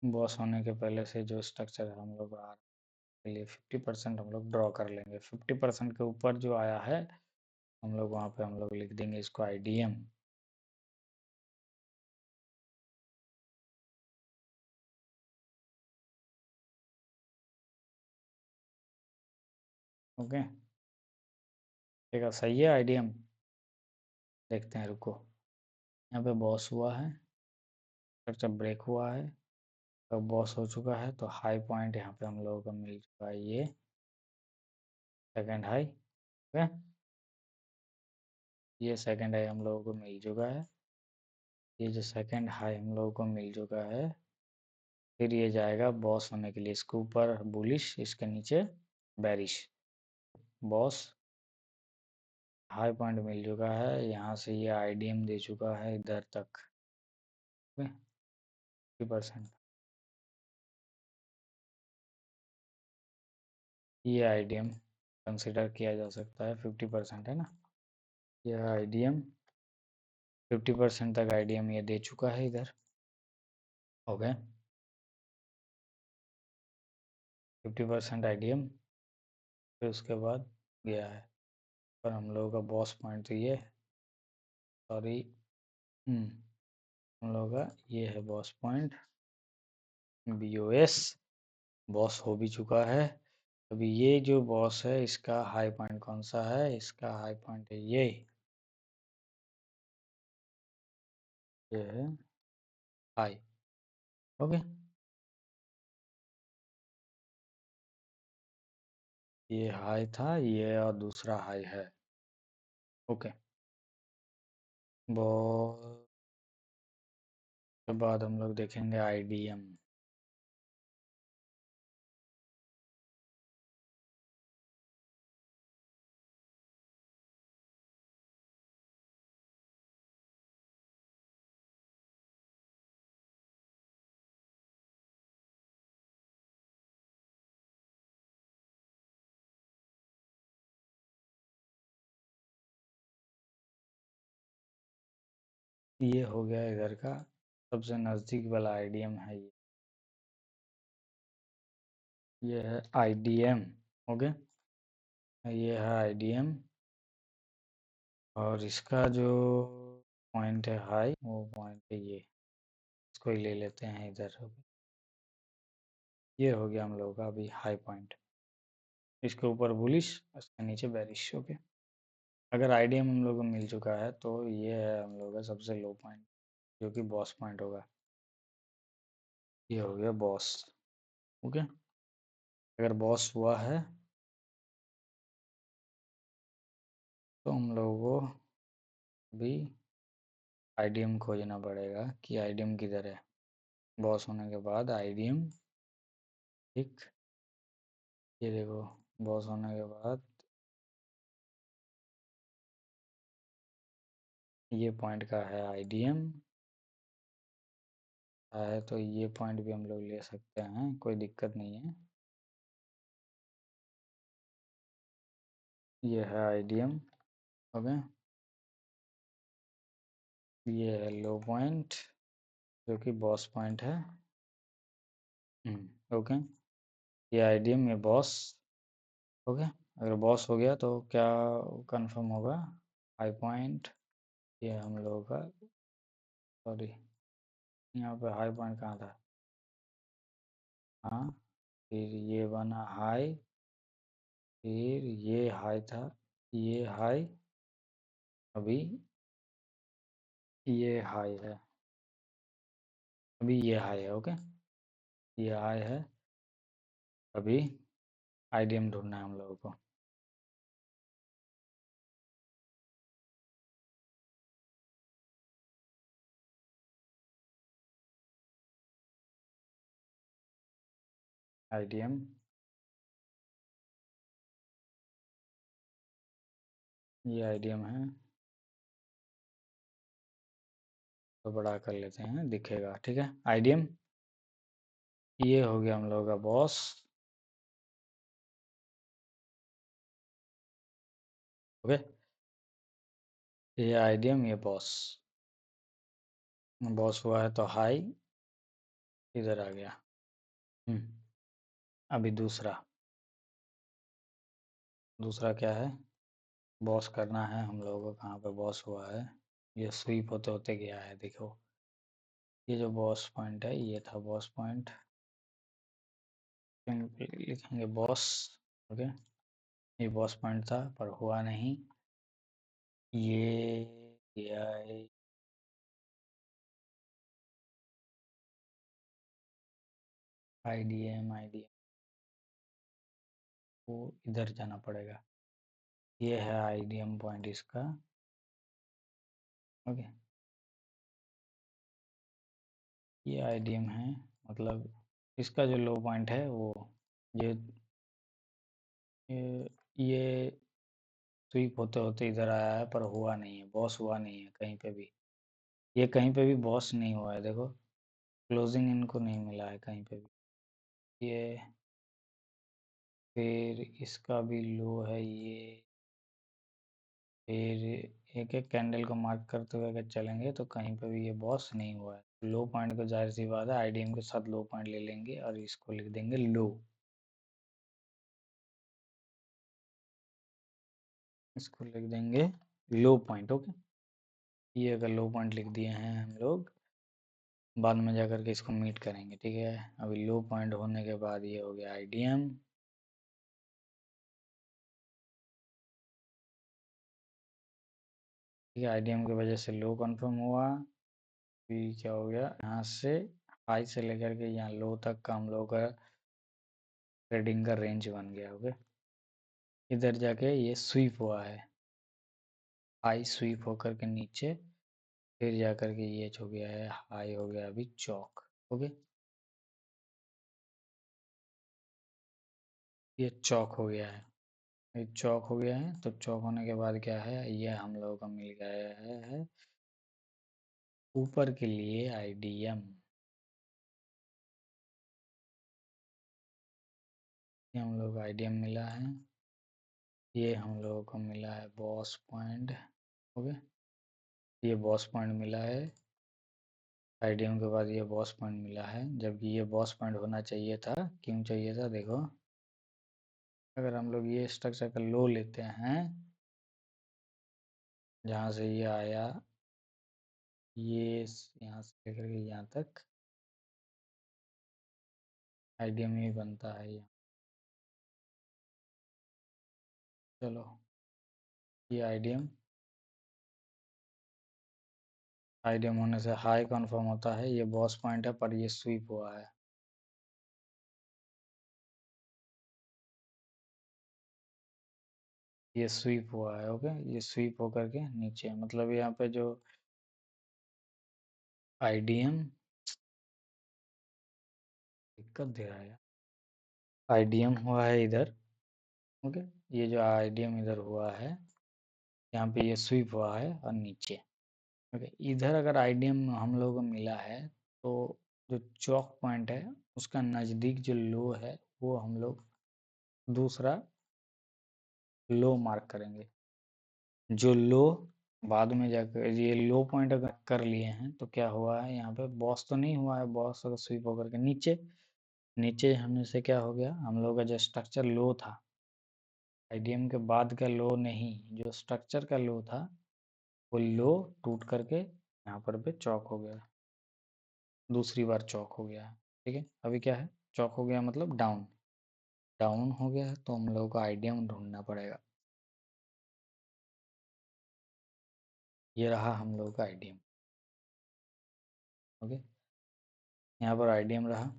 बॉस होने के पहले से जो स्ट्रक्चर है हम लोग आर के लिए 50% हम लोग ड्रॉ कर लेंगे। 50% के ऊपर जो आया है हम लोग वहाँ पे हम लोग लिख देंगे इसको आईडीएम। ओके, ठीक है, सही है आईडीएम। देखते हैं, रुको। यहाँ पे बॉस हुआ है, स्ट्रक्चर ब्रेक हुआ है, तो बॉस हो चुका है। तो हाई पॉइंट यहाँ पे हम लोगों को मिल चुका है, ये सेकेंड हाई। ओके, ये सेकेंड हाई हम लोगों को मिल चुका है। ये जो सेकेंड हाई हम लोगों को मिल चुका है, फिर ये जाएगा बॉस होने के लिए। इसके ऊपर बुलिश, इसके नीचे बेरिश। बॉस हाई पॉइंट मिल चुका है, यहाँ से ये आईडीएम दे चुका है इधर तक। 50%, ये आईडीएम कंसिडर किया जा सकता है। 50% है ना, ये आईडीएम। 50% तक आईडीएम ये दे चुका है इधर। ओके, 50% आईडीएम, फिर उसके बाद गया है। पर हम लोगों का बॉस पॉइंट तो ये, सॉरी, हम लोगों का ये है बॉस पॉइंट, BOS। बॉस हो भी चुका है। अभी ये जो बॉस है इसका हाई पॉइंट कौन सा है? इसका हाई पॉइंट है ये है हाई। ओके, ये हाई था, ये और दूसरा हाई है। ओके, बॉस के बाद हम लोग देखेंगे आईडीएम। ये हो गया इधर का सबसे नज़दीक वाला आईडीएम है ये है आईडीएम। ओके, ये है आईडीएम, और इसका जो पॉइंट है हाई, वो पॉइंट है ये। इसको ही ले लेते हैं इधर। ये हो गया हम लोगों का अभी हाई पॉइंट। इसके ऊपर बुलिश, इसके नीचे बेरिश। ओके, अगर आईडीएम हम लोगों को मिल चुका है तो ये है हम लोगों का सबसे लो पॉइंट, जो कि बॉस पॉइंट होगा। ये हो गया बॉस। ओके, अगर बॉस हुआ है तो हम लोगों को भी आईडीएम खोजना पड़ेगा कि आईडीएम किधर है। बॉस होने के बाद आईडीएम, ठीक, ये देखो, बॉस होने के बाद ये पॉइंट का है आईडीएम है, तो ये पॉइंट भी हम लोग ले सकते हैं, कोई दिक्कत नहीं है। ये है आईडीएम। ओके, ये है लो पॉइंट, जो कि बॉस पॉइंट है। ओके, ये आईडीएम, ये बॉस। ओके, अगर बॉस हो गया तो क्या कंफर्म होगा? हाई पॉइंट, ये हम लोगों का, सॉरी, यहाँ पे हाई पॉइंट कहाँ था? हाँ, फिर ये बना हाई, फिर ये हाई था, ये हाई, अभी ये हाई है, अभी ये हाई है। ओके, ये हाई है, अभी आईडीएम ढूंढना है हम लोगों को। आईडीएम, ये आईडीएम है, तो बड़ा कर लेते हैं, दिखेगा। ठीक है, आईडीएम, ये हो गया हम लोगों का बॉस। ओके, ये आईडीएम, ये बॉस। बॉस हुआ है तो हाई इधर आ गया। हम्म, अभी दूसरा, दूसरा क्या है? बॉस करना है हम लोगों को। कहाँ पे बॉस हुआ है? ये स्वीप होते होते गया है, देखो। ये जो बॉस पॉइंट है, ये था बॉस पॉइंट। लिखेंगे बॉस। ओके, ये बॉस पॉइंट था पर हुआ नहीं। ये गया है, आईडीएम, आईडीएम को इधर जाना पड़ेगा। ये है आईडीएम पॉइंट इसका। ओके, ये आईडीएम है, मतलब इसका जो लो पॉइंट है वो ये ये स्वीप होते होते इधर आया है, पर हुआ नहीं है, बॉस हुआ नहीं है कहीं पे भी। ये कहीं पे भी बॉस नहीं हुआ है, देखो, क्लोजिंग इनको नहीं मिला है कहीं पे भी। ये फिर इसका भी लो है ये, फिर एक एक कैंडल को मार्क करते हुए अगर चलेंगे तो कहीं पे भी ये बॉस नहीं हुआ है। लो पॉइंट को जाहिर सी बात है आईडीएम के साथ लो पॉइंट ले लेंगे और इसको लिख देंगे लो। इसको लिख देंगे लो पॉइंट। ओके, ये अगर लो पॉइंट लिख दिए हैं हम लोग, बाद में जाकर के इसको मीट करेंगे। ठीक है, अभी लो पॉइंट होने के बाद ये हो गया आईडीएम। ठीक है, आईडीएम की वजह से लो कंफर्म हुआ। फिर क्या हो गया, यहाँ से हाई से लेकर के यहाँ लो तक का हम लोग का ट्रेडिंग का रेंज बन गया। ओके, इधर जाके ये स्वीप हुआ है, हाई स्वीप होकर के नीचे, फिर जाकर के ये हो गया है हाई, हो गया अभी चौक। ओके, ये चौक हो गया है, ये चौक हो गया है। तो चौक होने के बाद क्या है, ये हम लोगों को मिल गया है ऊपर के लिए आईडीएम। ये हम लोग आईडीएम मिला है, ये हम लोगों को मिला है बॉस पॉइंट। ओके, ये बॉस पॉइंट मिला है, आईडीएम के बाद ये बॉस पॉइंट मिला है, जबकि ये बॉस पॉइंट होना चाहिए था। क्यों चाहिए था, देखो, अगर हम लोग ये स्ट्रक्चर का लो लेते हैं, जहाँ से ये आया, ये यहाँ से लेकर के यहाँ तक आईडीएम ही बनता है यहाँ। चलो, ये आईडीएम, आईडीएम होने से हाई कन्फर्म होता है, ये बॉस पॉइंट है पर ये स्वीप हुआ है। ये स्वीप हुआ है। ओके, ये स्वीप होकर के नीचे, मतलब यहाँ पे जो आईडीएम दिक्कत दे रहा है, आईडीएम हुआ है इधर। ओके, ये जो आईडीएम इधर हुआ है, यहाँ पे ये स्वीप हुआ है और नीचे। ओके, इधर अगर आईडीएम हम लोगों को मिला है तो जो चौक पॉइंट है उसका नज़दीक जो लो है वो हम लोग दूसरा लो मार्क करेंगे। जो लो बाद में जाकर ये लो पॉइंट अगर कर लिए हैं तो क्या हुआ है, यहाँ पे बॉस तो नहीं हुआ है, बॉस अगर स्वीप होकर के नीचे, नीचे होने से क्या हो गया, हम लोग का जो स्ट्रक्चर लो था, आईडीएम के बाद का लो नहीं, जो स्ट्रक्चर का लो था वो लो टूट करके यहाँ पर पे चौक हो गया, दूसरी बार चौक हो गया है। ठीक है, अभी क्या है, चौक हो गया मतलब डाउन, डाउन हो गया है, तो हम लोगों को आईडीएम ढूंढना पड़ेगा। ये रहा हम लोगों का आईडीएम। ओके, यहाँ पर आईडीएम रहा,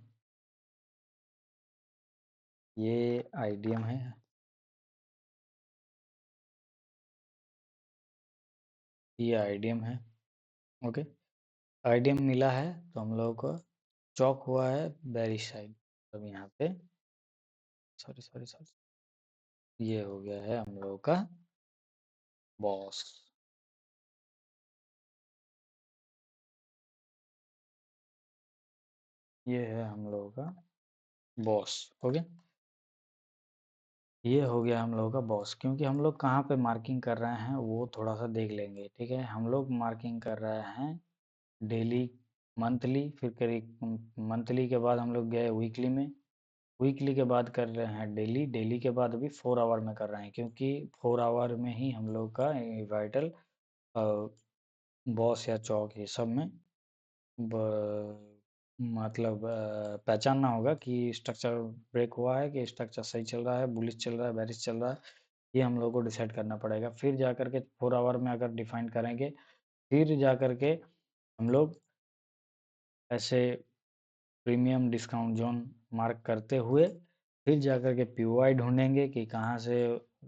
ये आईडीएम है, ये आईडीएम है। ओके, आईडीएम मिला है तो हम लोगों को चौक हुआ है बेरिश साइड। अब यहाँ पे सॉरी सॉरी सॉरी, ये हो गया है हम लोगों का बॉस। ये है हम लोगों का बॉस। ओके, ये हो गया हम लोगों का बॉस। क्योंकि हम लोग कहाँ पे मार्किंग कर रहे हैं वो थोड़ा सा देख लेंगे। ठीक है, हम लोग मार्किंग कर रहे हैं डेली, मंथली, फिर करीब मंथली के बाद हम लोग गए वीकली में, वीकली के बाद कर रहे हैं डेली, डेली के बाद अभी 4 आवर में कर रहे हैं, क्योंकि 4 आवर में ही हम लोग का वाइटल बॉस या चौक ये सब में मतलब पहचानना होगा कि स्ट्रक्चर ब्रेक हुआ है कि स्ट्रक्चर सही चल रहा है, बुलिश चल रहा है, बेरिश चल रहा है। ये हम लोग को डिसाइड करना पड़ेगा। फिर जा कर के 4 आवर में अगर डिफाइन करेंगे, फिर जा कर के हम लोग ऐसे प्रीमियम डिस्काउंट जोन मार्क करते हुए फिर जा कर के पीओआई ढूंढेंगे कि कहाँ से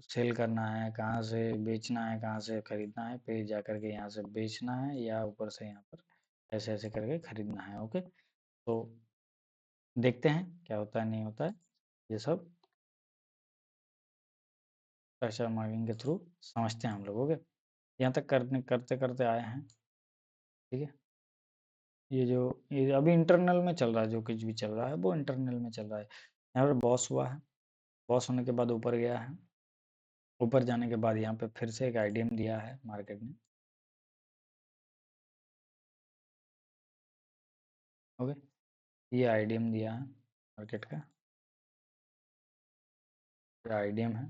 सेल करना है, कहाँ से बेचना है, कहाँ से खरीदना है, फिर जा कर के यहाँ से बेचना है या ऊपर से यहाँ पर ऐसे ऐसे करके खरीदना है। ओके, तो देखते हैं क्या होता है नहीं होता है, ये सब स्ट्रक्चर मार्किंग के थ्रू समझते हैं हम लोग। ओके, यहाँ तक करने करते करते आए हैं। ठीक है, ये अभी इंटरनल में चल रहा है, जो कुछ भी चल रहा है वो इंटरनल में चल रहा है। यहाँ पर बॉस हुआ है, बॉस होने के बाद ऊपर गया है, ऊपर जाने के बाद यहाँ पे फिर से एक आईडीएम दिया है मार्केट ने। ओके, ये आईडीएम दिया है मार्केट का, ये आईडीएम है।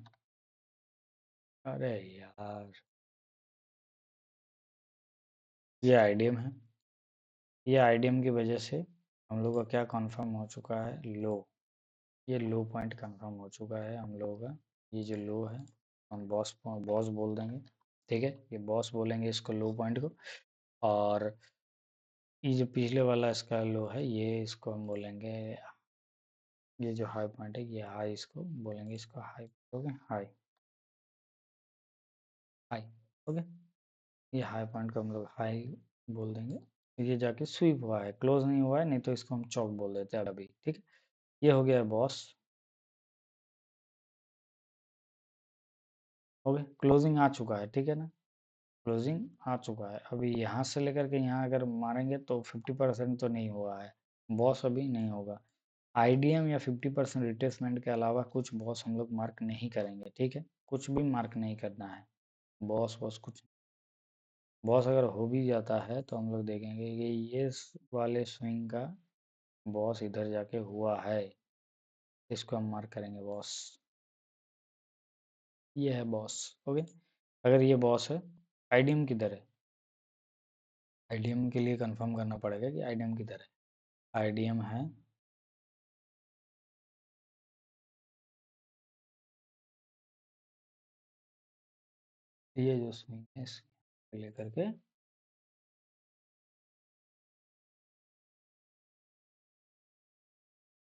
अरे यार, ये आईडीएम है। ये आईडीएम की वजह से हम लोग का क्या कंफर्म हो चुका है, लो। ये लो पॉइंट कंफर्म हो चुका है हम लोगों का। ये जो लो है, हम बॉस बॉस बोल देंगे। ठीक है, ये बॉस बोलेंगे इसको, लो पॉइंट को। और ये जो पिछले वाला इसका लो है, ये इसको हम बोलेंगे, ये जो हाई पॉइंट है ये हाई, इसको बोलेंगे, इसको high. Okay, high, high. Okay, ये हाई पॉइंट को हम लोग हाई बोल देंगे। ये जाके स्वीप हुआ है, क्लोज नहीं हुआ है, नहीं तो इसको हम चौक बोल देते हैं अभी। ठीक है, ये हो गया है बॉस। ओके, क्लोजिंग आ चुका है, ठीक है ना। क्लोजिंग आ चुका है। अभी यहाँ से लेकर के यहाँ अगर मारेंगे तो 50% तो नहीं हुआ है, बॉस अभी नहीं होगा। आईडीएम या 50% रिट्रेसमेंट के अलावा कुछ बॉस हम लोग मार्क नहीं करेंगे। ठीक है, कुछ भी मार्क नहीं करना है, बॉस बॉस कुछ। बॉस अगर हो भी जाता है तो हम लोग देखेंगे कि ये वाले स्विंग का बॉस इधर जाके हुआ है, इसको हम मार्क करेंगे बॉस। ये है बॉस। ओके, अगर ये बॉस है, आईडीएम किधर है? आईडीएम के लिए कंफर्म करना पड़ेगा कि आईडीएम किधर है। आईडीएम है, ये जो स्विंग है इसको लेकर के,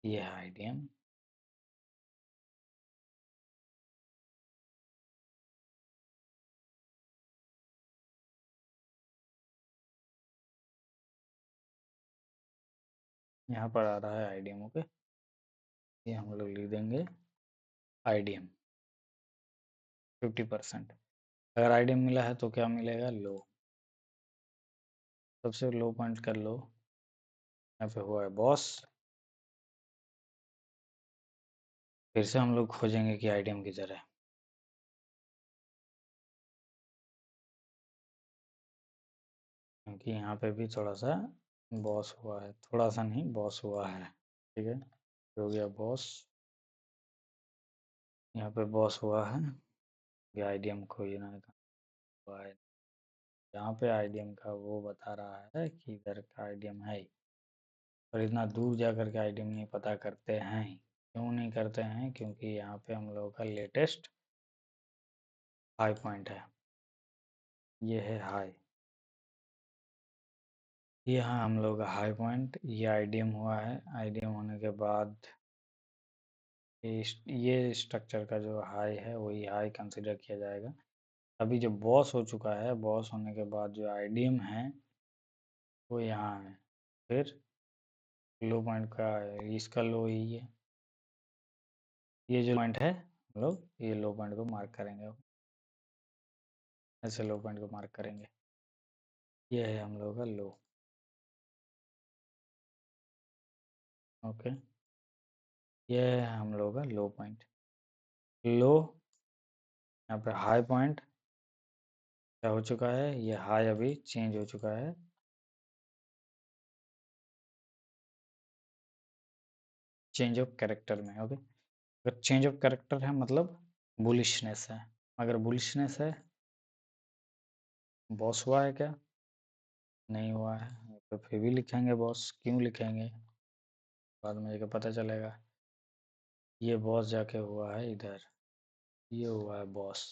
ये है आईडीएम। यहाँ पर आ रहा है आईडीएम। ओके, ये हम लोग लिख देंगे आईडीएम 50%। अगर आईडीएम मिला है तो क्या मिलेगा, लो। सबसे लो पॉइंट कर लो, यहाँ पे हुआ है बॉस। फिर से हम लोग खोजेंगे कि आईडीएम किधर है, क्योंकि यहाँ पे भी थोड़ा सा बॉस हुआ है, थोड़ा सा नहीं, बॉस हुआ है। ठीक है, हो गया बॉस, यहाँ पे बॉस हुआ है। ये आईडीएम खोजना हुआ है, यहाँ पे आईडीएम का वो बता रहा है कि इधर का आईडीएम है। और इतना दूर जा कर के आईडीएम नहीं पता करते हैं। क्यों नहीं करते हैं? क्योंकि यहाँ पे हम लोगों का लेटेस्ट हाई पॉइंट है, ये है हाई। ये है हम लोग का हाई पॉइंट, ये आईडीएम हुआ है। आईडीएम होने के बाद ये स्ट्रक्चर का जो हाई है वही हाई कंसिडर किया जाएगा। अभी जो बॉस हो चुका है, बॉस होने के बाद जो आईडीएम है वो यहाँ है। फिर लो पॉइंट का इसका लो ही है, ये जो पॉइंट है हम लोग ये लो पॉइंट को मार्क करेंगे, ऐसे लो पॉइंट को मार्क करेंगे। ये है हम लोग का लो। ओके, ये है हम लोग का लो पॉइंट। लो, यहाँ पे हाई पॉइंट क्या हो चुका है, ये हाई अभी चेंज हो चुका है, चेंज ऑफ कैरेक्टर में। ओके, अगर चेंज ऑफ कैरेक्टर है मतलब बुलिशनेस है। अगर बुलिशनेस है, बॉस हुआ है क्या? नहीं हुआ है, तो फिर भी लिखेंगे बॉस। क्यों लिखेंगे, बाद में जाकर पता चलेगा। ये बॉस जाके हुआ है इधर, ये हुआ है बॉस।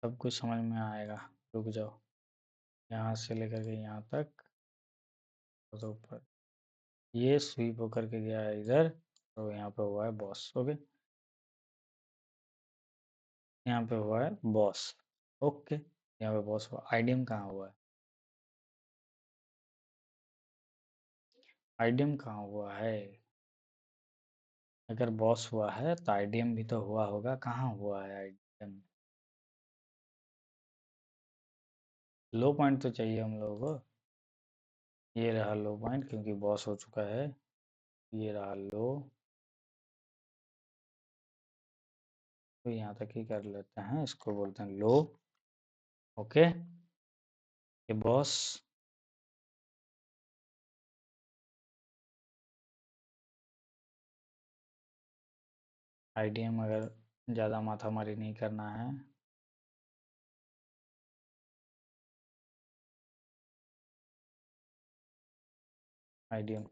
सब कुछ समझ में आएगा, रुक जाओ। यहाँ से लेकर के यहाँ तक, तो ऊपर ये स्वीप होकर के गया है इधर, तो यहाँ पे हुआ है बॉस। ओके, यहाँ पे हुआ है बॉस। ओके, यहाँ पे बॉस हुआ। आईडीएम कहाँ हुआ है? आईडीएम कहाँ हुआ है? अगर बॉस हुआ है तो आईडीएम भी तो हुआ होगा। कहाँ हुआ है आईडीएम? लो पॉइंट तो चाहिए हम लोगों को। ये रहा लो पॉइंट, क्योंकि बॉस हो चुका है। ये रहा लो, तो यहाँ तक ही कर लेते हैं, इसको बोलते हैं लो। ओके, ये बॉस। आईडीएम अगर ज़्यादा माथामारी नहीं करना है, आईडीएम,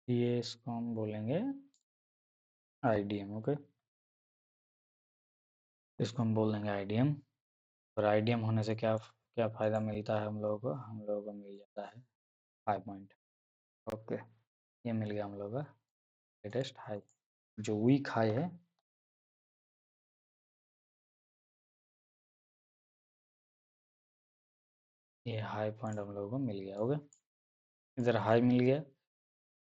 ये इसको हम बोलेंगे आईडीएम। ओके, इसको हम बोल देंगे आईडीएम। और आईडीएम होने से क्या क्या फ़ायदा मिलता है हम लोगों को? हम लोगों को मिल जाता है हाई पॉइंट। ओके, ये मिल गया हम लोग का लेटेस्ट हाई। जो वीक हाई है, ये हाई पॉइंट हम लोगों को मिल गया। ओके, इधर हाई मिल गया।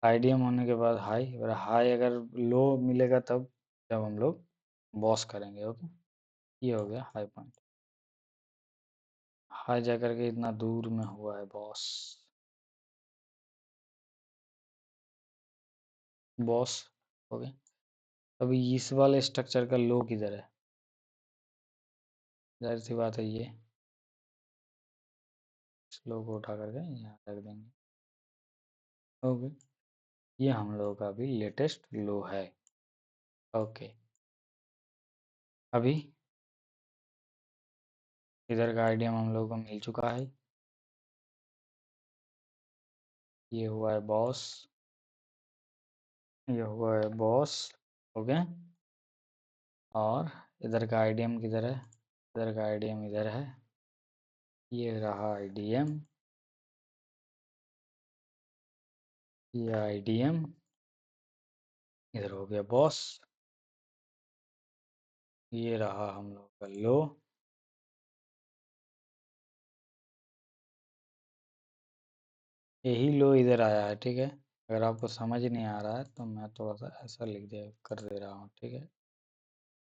आईडीएम होने के बाद हाई, और हाई अगर लो मिलेगा तब जब हम लोग बॉस करेंगे। ओके, ये हो गया हाई पॉइंट। हाई जा करके इतना दूर में हुआ है बॉस। बॉस हो गया। अभी इस वाले स्ट्रक्चर का लो किधर है? जाहिर सी बात है ये, इस लो को उठा करके यहाँ रख देंगे। ओके, ये हम लोगों का अभी लेटेस्ट लो है। ओके, अभी इधर का आइडियम हम लोगों को मिल चुका है। ये हुआ है बॉस, ये हुआ है बॉस। ओके, और इधर का आइडियम किधर है? इधर का आइडियम इधर है। ये रहा आइडियम, ये आइडियम। इधर हो गया बॉस। ये रहा हम लोग का लो। यही लो इधर आया है। ठीक है, अगर आपको समझ नहीं आ रहा है तो मैं थोड़ा सा ऐसा लिख दे कर दे रहा हूँ। ठीक है,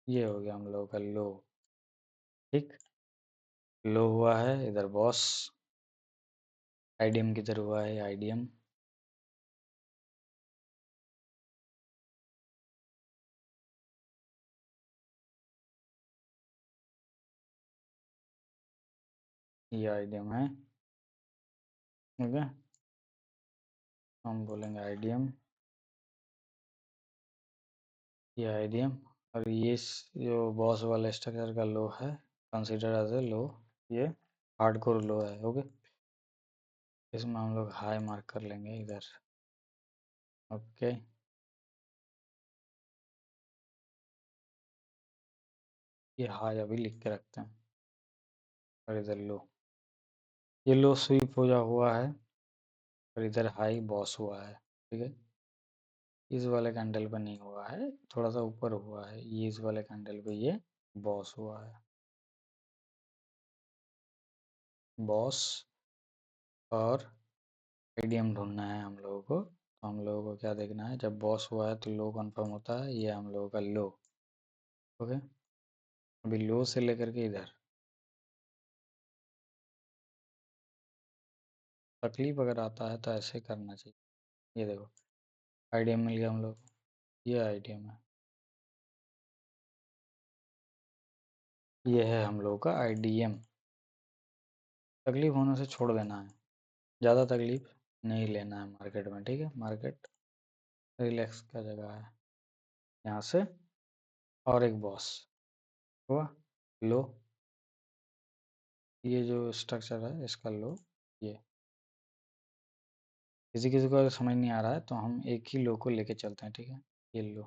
ये हो गया हम लोग का लो। ठीक, लो हुआ है इधर बॉस। आइडियम किधर हुआ है? आइडियम, ये आइडियम है। ठीक है, हम बोलेंगे आइडियम, ये आइडियम। और ये जो बॉस वाला स्ट्रक्चर का लो है, कंसीडर एज ए लो, ये हार्डकोर लो है। ओके, इसमें हम लोग हाई मार्क कर लेंगे इधर। ओके, ये हाई अभी लिख के रखते हैं। और इधर लो, ये लो स्वीप हो जा हुआ है, और इधर हाई बॉस हुआ है। ठीक है, इस वाले कैंडल पे नहीं हुआ है, थोड़ा सा ऊपर हुआ है। ये इस वाले कैंडल पे ये बॉस हुआ है। बॉस और मीडियम ढूंढना है हम लोगों को। तो हम लोगों को क्या देखना है? जब बॉस हुआ है तो लो कंफर्म होता है। ये हम लोगों का लो। ओके, अभी लो से लेकर के इधर तकलीफ अगर आता है तो ऐसे करना चाहिए। ये देखो, आइडियम मिल गया हम लोग को। ये आइडियम है, ये है हम लोग का आईडीएम। तकलीफ होने से छोड़ देना है, ज़्यादा तकलीफ नहीं लेना है मार्केट में। ठीक है, मार्केट रिलैक्स का जगह है। यहाँ से और एक बॉस हुआ लो, ये जो स्ट्रक्चर है इसका लो। ये किसी किसी को अगर समझ नहीं आ रहा है तो हम एक ही लो को लेके चलते हैं। ठीक है, ये लो,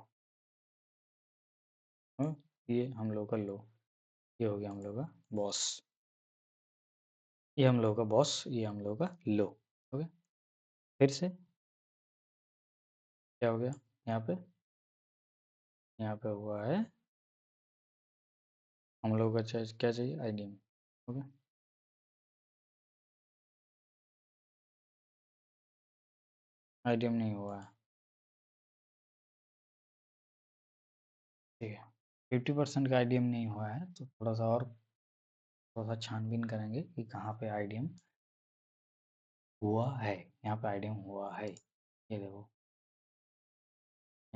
हाँ, ये हम लोग का लो। ये हो गया हम लोग का बॉस, ये हम लोग का बॉस, ये हम लोग का लो। ओके, फिर से क्या हो गया? यहाँ पे, यहाँ पे हुआ है हम लोग का क्या चाहिए? आईडीएम। ओके, आईडीएम नहीं हुआ है। ठीक है, 50% का आईडीएम नहीं हुआ है तो थोड़ा सा और, थोड़ा सा छानबीन करेंगे कि कहाँ पे आईडीएम हुआ है। यहाँ पे आईडीएम हुआ है, ये देखो,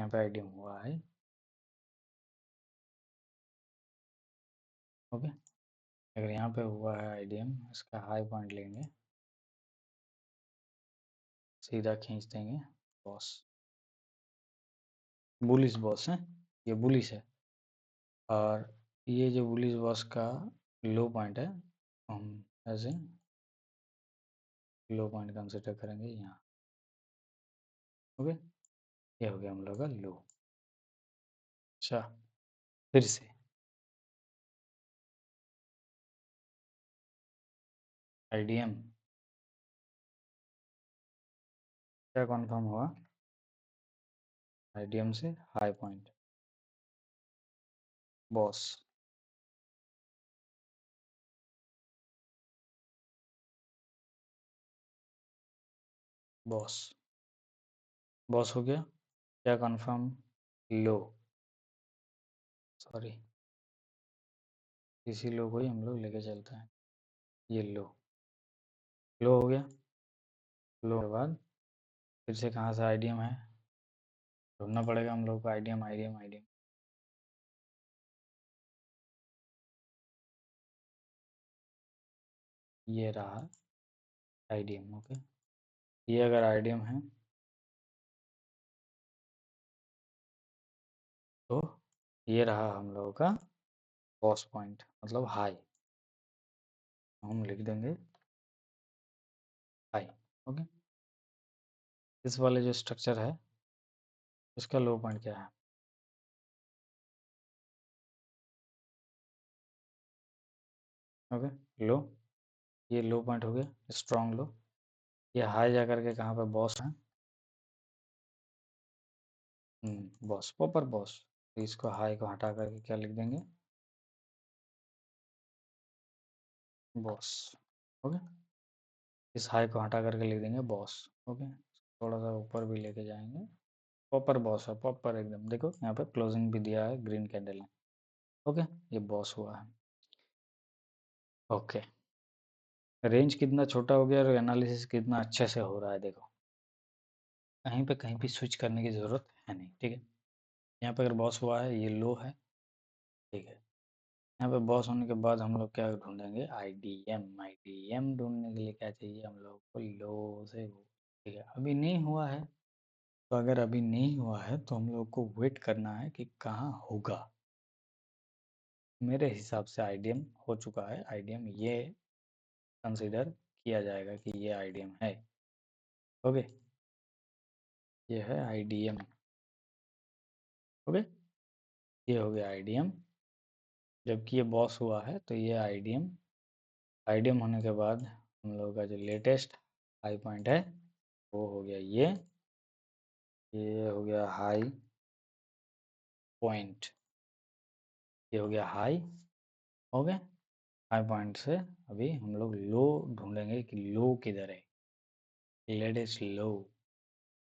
यहाँ पे आईडियम हुआ है। ओके, अगर यहाँ पे हुआ है आईडियम, इसका हाई पॉइंट लेंगे, सीधा खींच देंगे बॉस, बुलिश बॉस है, ये बुलिश है। और ये जो बुलिश बॉस का लो पॉइंट है, हम ऐसे लो पॉइंट कंसिडर करेंगे यहाँ। ओके, ये हो गया हम लोग का लो। अच्छा, फिर से आईडीएम क्या कंफर्म हुआ, आईडीएम से high point boss, boss, boss हो गया। क्या कंफर्म, लो, सॉरी, इसी लो को ही हम लोग लेके चलते हैं। ये लो, लो हो गया। लो के बाद फिर से कहाँ से आईडीएम है, ढूंढना पड़ेगा हम लोग को, आईडीएम आईडीएम आईडीएम, ये रहा आईडीएम। ओके, ये अगर आईडीएम है तो ये रहा हम लोगों का बॉस पॉइंट, मतलब हाई, हम लिख देंगे हाई। ओके, इस वाले जो स्ट्रक्चर है इसका लो पॉइंट क्या है, ओके लो, ये लो पॉइंट हो गया स्ट्रॉन्ग लो। ये हाई जा करके कहाँ पे बॉस है, बॉस, प्रॉपर बॉस। तो इसको हाई को हटा करके क्या लिख देंगे, बॉस। ओके, इस हाई को हटा करके लिख देंगे बॉस। ओके, थोड़ा सा ऊपर भी लेके जाएंगे, प्रॉपर बॉस है, प्रॉपर एकदम। देखो यहाँ पे क्लोजिंग भी दिया है ग्रीन कैंडल ने। ओके, ये बॉस हुआ है। ओके, रेंज कितना छोटा हो गया और एनालिसिस कितना अच्छे से हो रहा है, देखो कहीं भी स्विच करने की ज़रूरत है नहीं। ठीक है, यहाँ पे अगर बॉस हुआ है, ये लो है, ठीक है। यहाँ पे बॉस होने के बाद हम लोग क्या ढूंढेंगे, आईडीएम। आईडीएम ढूंढने के लिए क्या चाहिए हम लोग को, लो से वो, ठीक है। अभी नहीं हुआ है, तो अगर अभी नहीं हुआ है तो हम लोग को वेट करना है कि कहाँ होगा। मेरे हिसाब से आईडीएम हो चुका है, आईडीएम ये कंसिडर किया जाएगा कि ये आईडीएम है। ओके, ये है आईडीएम। ओके, ये हो गया आईडीएम। जबकि ये बॉस हुआ है तो ये आईडीएम, आईडीएम होने के बाद हम लोगों का जो लेटेस्ट हाई पॉइंट है वो हो गया ये हो गया हाई पॉइंट, ये हो गया हाई। ओके, हाई पॉइंट से अभी हम लोग लो ढूंढेंगे कि लो किधर है, लेटेस्ट लो।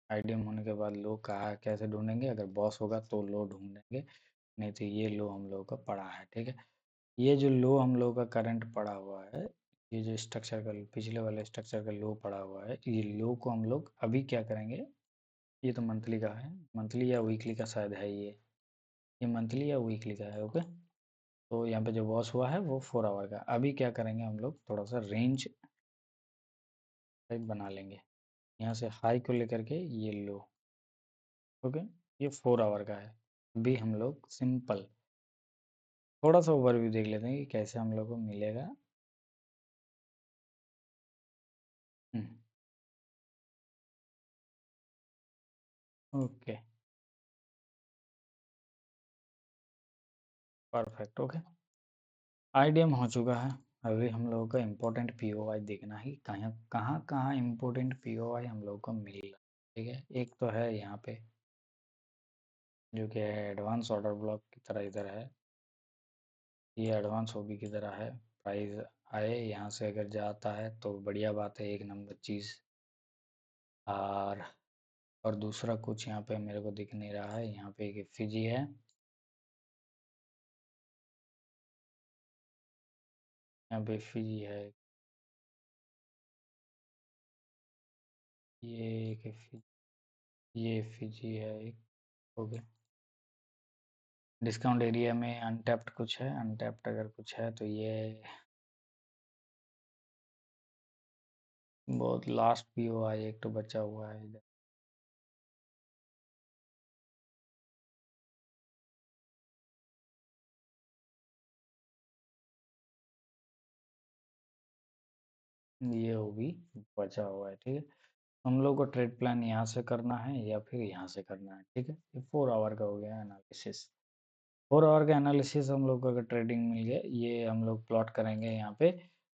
आईडीएम होने के बाद लो कहाँ कैसे ढूंढेंगे, अगर बॉस होगा तो लो ढूंढेंगे, नहीं तो ये लो हम लोगों का पड़ा है। ठीक है, ये जो लो हम लोगों का करंट पड़ा हुआ है, ये जो स्ट्रक्चर का पिछले वाले स्ट्रक्चर का लो पड़ा हुआ है, ये लो को हम लोग अभी क्या करेंगे, ये तो मंथली का है, मंथली या वीकली का शायद है ये मंथली या वीकली का है। ओके, तो यहाँ पे जो बॉस हुआ है वो 4 आवर का। अभी क्या करेंगे हम लोग, थोड़ा सा रेंज टाइप बना लेंगे, यहाँ से हाई को लेकर के ये लो। ओके, ये 4 आवर का है। अभी हम लोग सिंपल थोड़ा सा ओवरव्यू देख लेते हैं कि कैसे हम लोग को मिलेगा। Okay, perfect. ओके, आईडीएम हो चुका है। अभी हम लोगों का इम्पोर्टेंट पीओवाई देखना है, कहाँ कहाँ कहाँ इम्पोर्टेंट पीओवाई हम लोगों को मिलेगा। ठीक है, एक तो है यहाँ पे जो कि है एडवांस ऑर्डर ब्लॉक की तरह इधर है, ये एडवांस ओबी की तरह है। प्राइस आए यहाँ से अगर जाता है तो बढ़िया बात है, एक नंबर चीज़। और और दूसरा कुछ यहाँ पे मेरे को दिख नहीं रहा है, यहाँ पे एक एफिजी है, यहाँ पे एफिजी है, ये एक एफिजी, ये एफिजी है एक, ओके, डिस्काउंट एरिया में अनटैप्ड कुछ है, अनटैप्ड अगर कुछ है तो बहुत लास्ट पीओआई एक तो बचा हुआ है इधर। ये होगी, बचा हुआ है, ठीक है। हम लोग को ट्रेड प्लान यहाँ से करना है या फिर यहाँ से करना है, ठीक है। ये 4 आवर का हो गया एनालिसिस। 4 आवर का एनालिसिस हम लोग को अगर ट्रेडिंग मिल गया, ये हम लोग प्लॉट करेंगे यहाँ पे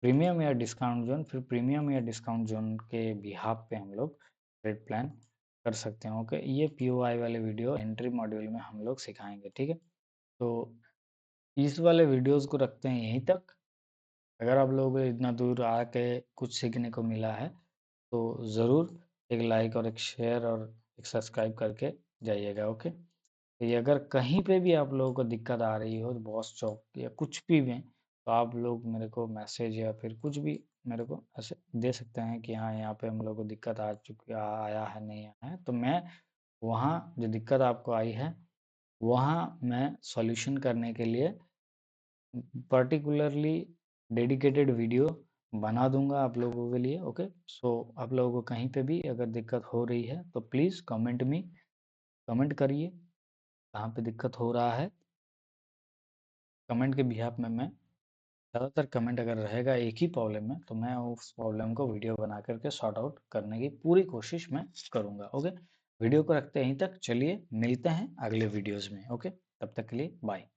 प्रीमियम या डिस्काउंट जोन, फिर प्रीमियम या डिस्काउंट जोन के बिहाफ पे हम लोग ट्रेड प्लान कर सकते हैं। ओके, ये पीओआई वाले वीडियो एंट्री मॉड्यूल में हम लोग सिखाएंगे, ठीक है। तो इस वाले वीडियोस को रखते हैं यहीं तक। अगर आप लोगों को इतना दूर आके कुछ सीखने को मिला है तो ज़रूर एक लाइक और एक शेयर और एक सब्सक्राइब करके जाइएगा। ओके, तो ये अगर कहीं पे भी आप लोगों को दिक्कत आ रही हो बॉस चौक या कुछ भी में, तो आप लोग मेरे को मैसेज या फिर कुछ भी मेरे को ऐसे दे सकते हैं कि हाँ यहाँ पे हम लोग को दिक्कत आ चुकी आया है, नहीं आया है, तो मैं वहाँ जो दिक्कत आपको आई है वहाँ मैं सॉल्यूशन करने के लिए पर्टिकुलरली डेडिकेटेड वीडियो बना दूंगा आप लोगों के लिए। ओके, सो आप लोगों को कहीं पे भी अगर दिक्कत हो रही है तो प्लीज़ कमेंट करिए कहाँ पे दिक्कत हो रहा है। कमेंट के बिहाफ में मैं ज़्यादातर कमेंट अगर रहेगा एक ही प्रॉब्लम में तो मैं उस प्रॉब्लम को वीडियो बना करके सॉर्ट आउट करने की पूरी कोशिश मैं करूँगा। ओके, वीडियो को रखते हैं यहीं तक, चलिए मिलते हैं अगले वीडियोज़ में। ओके, तब तक के लिए बाय।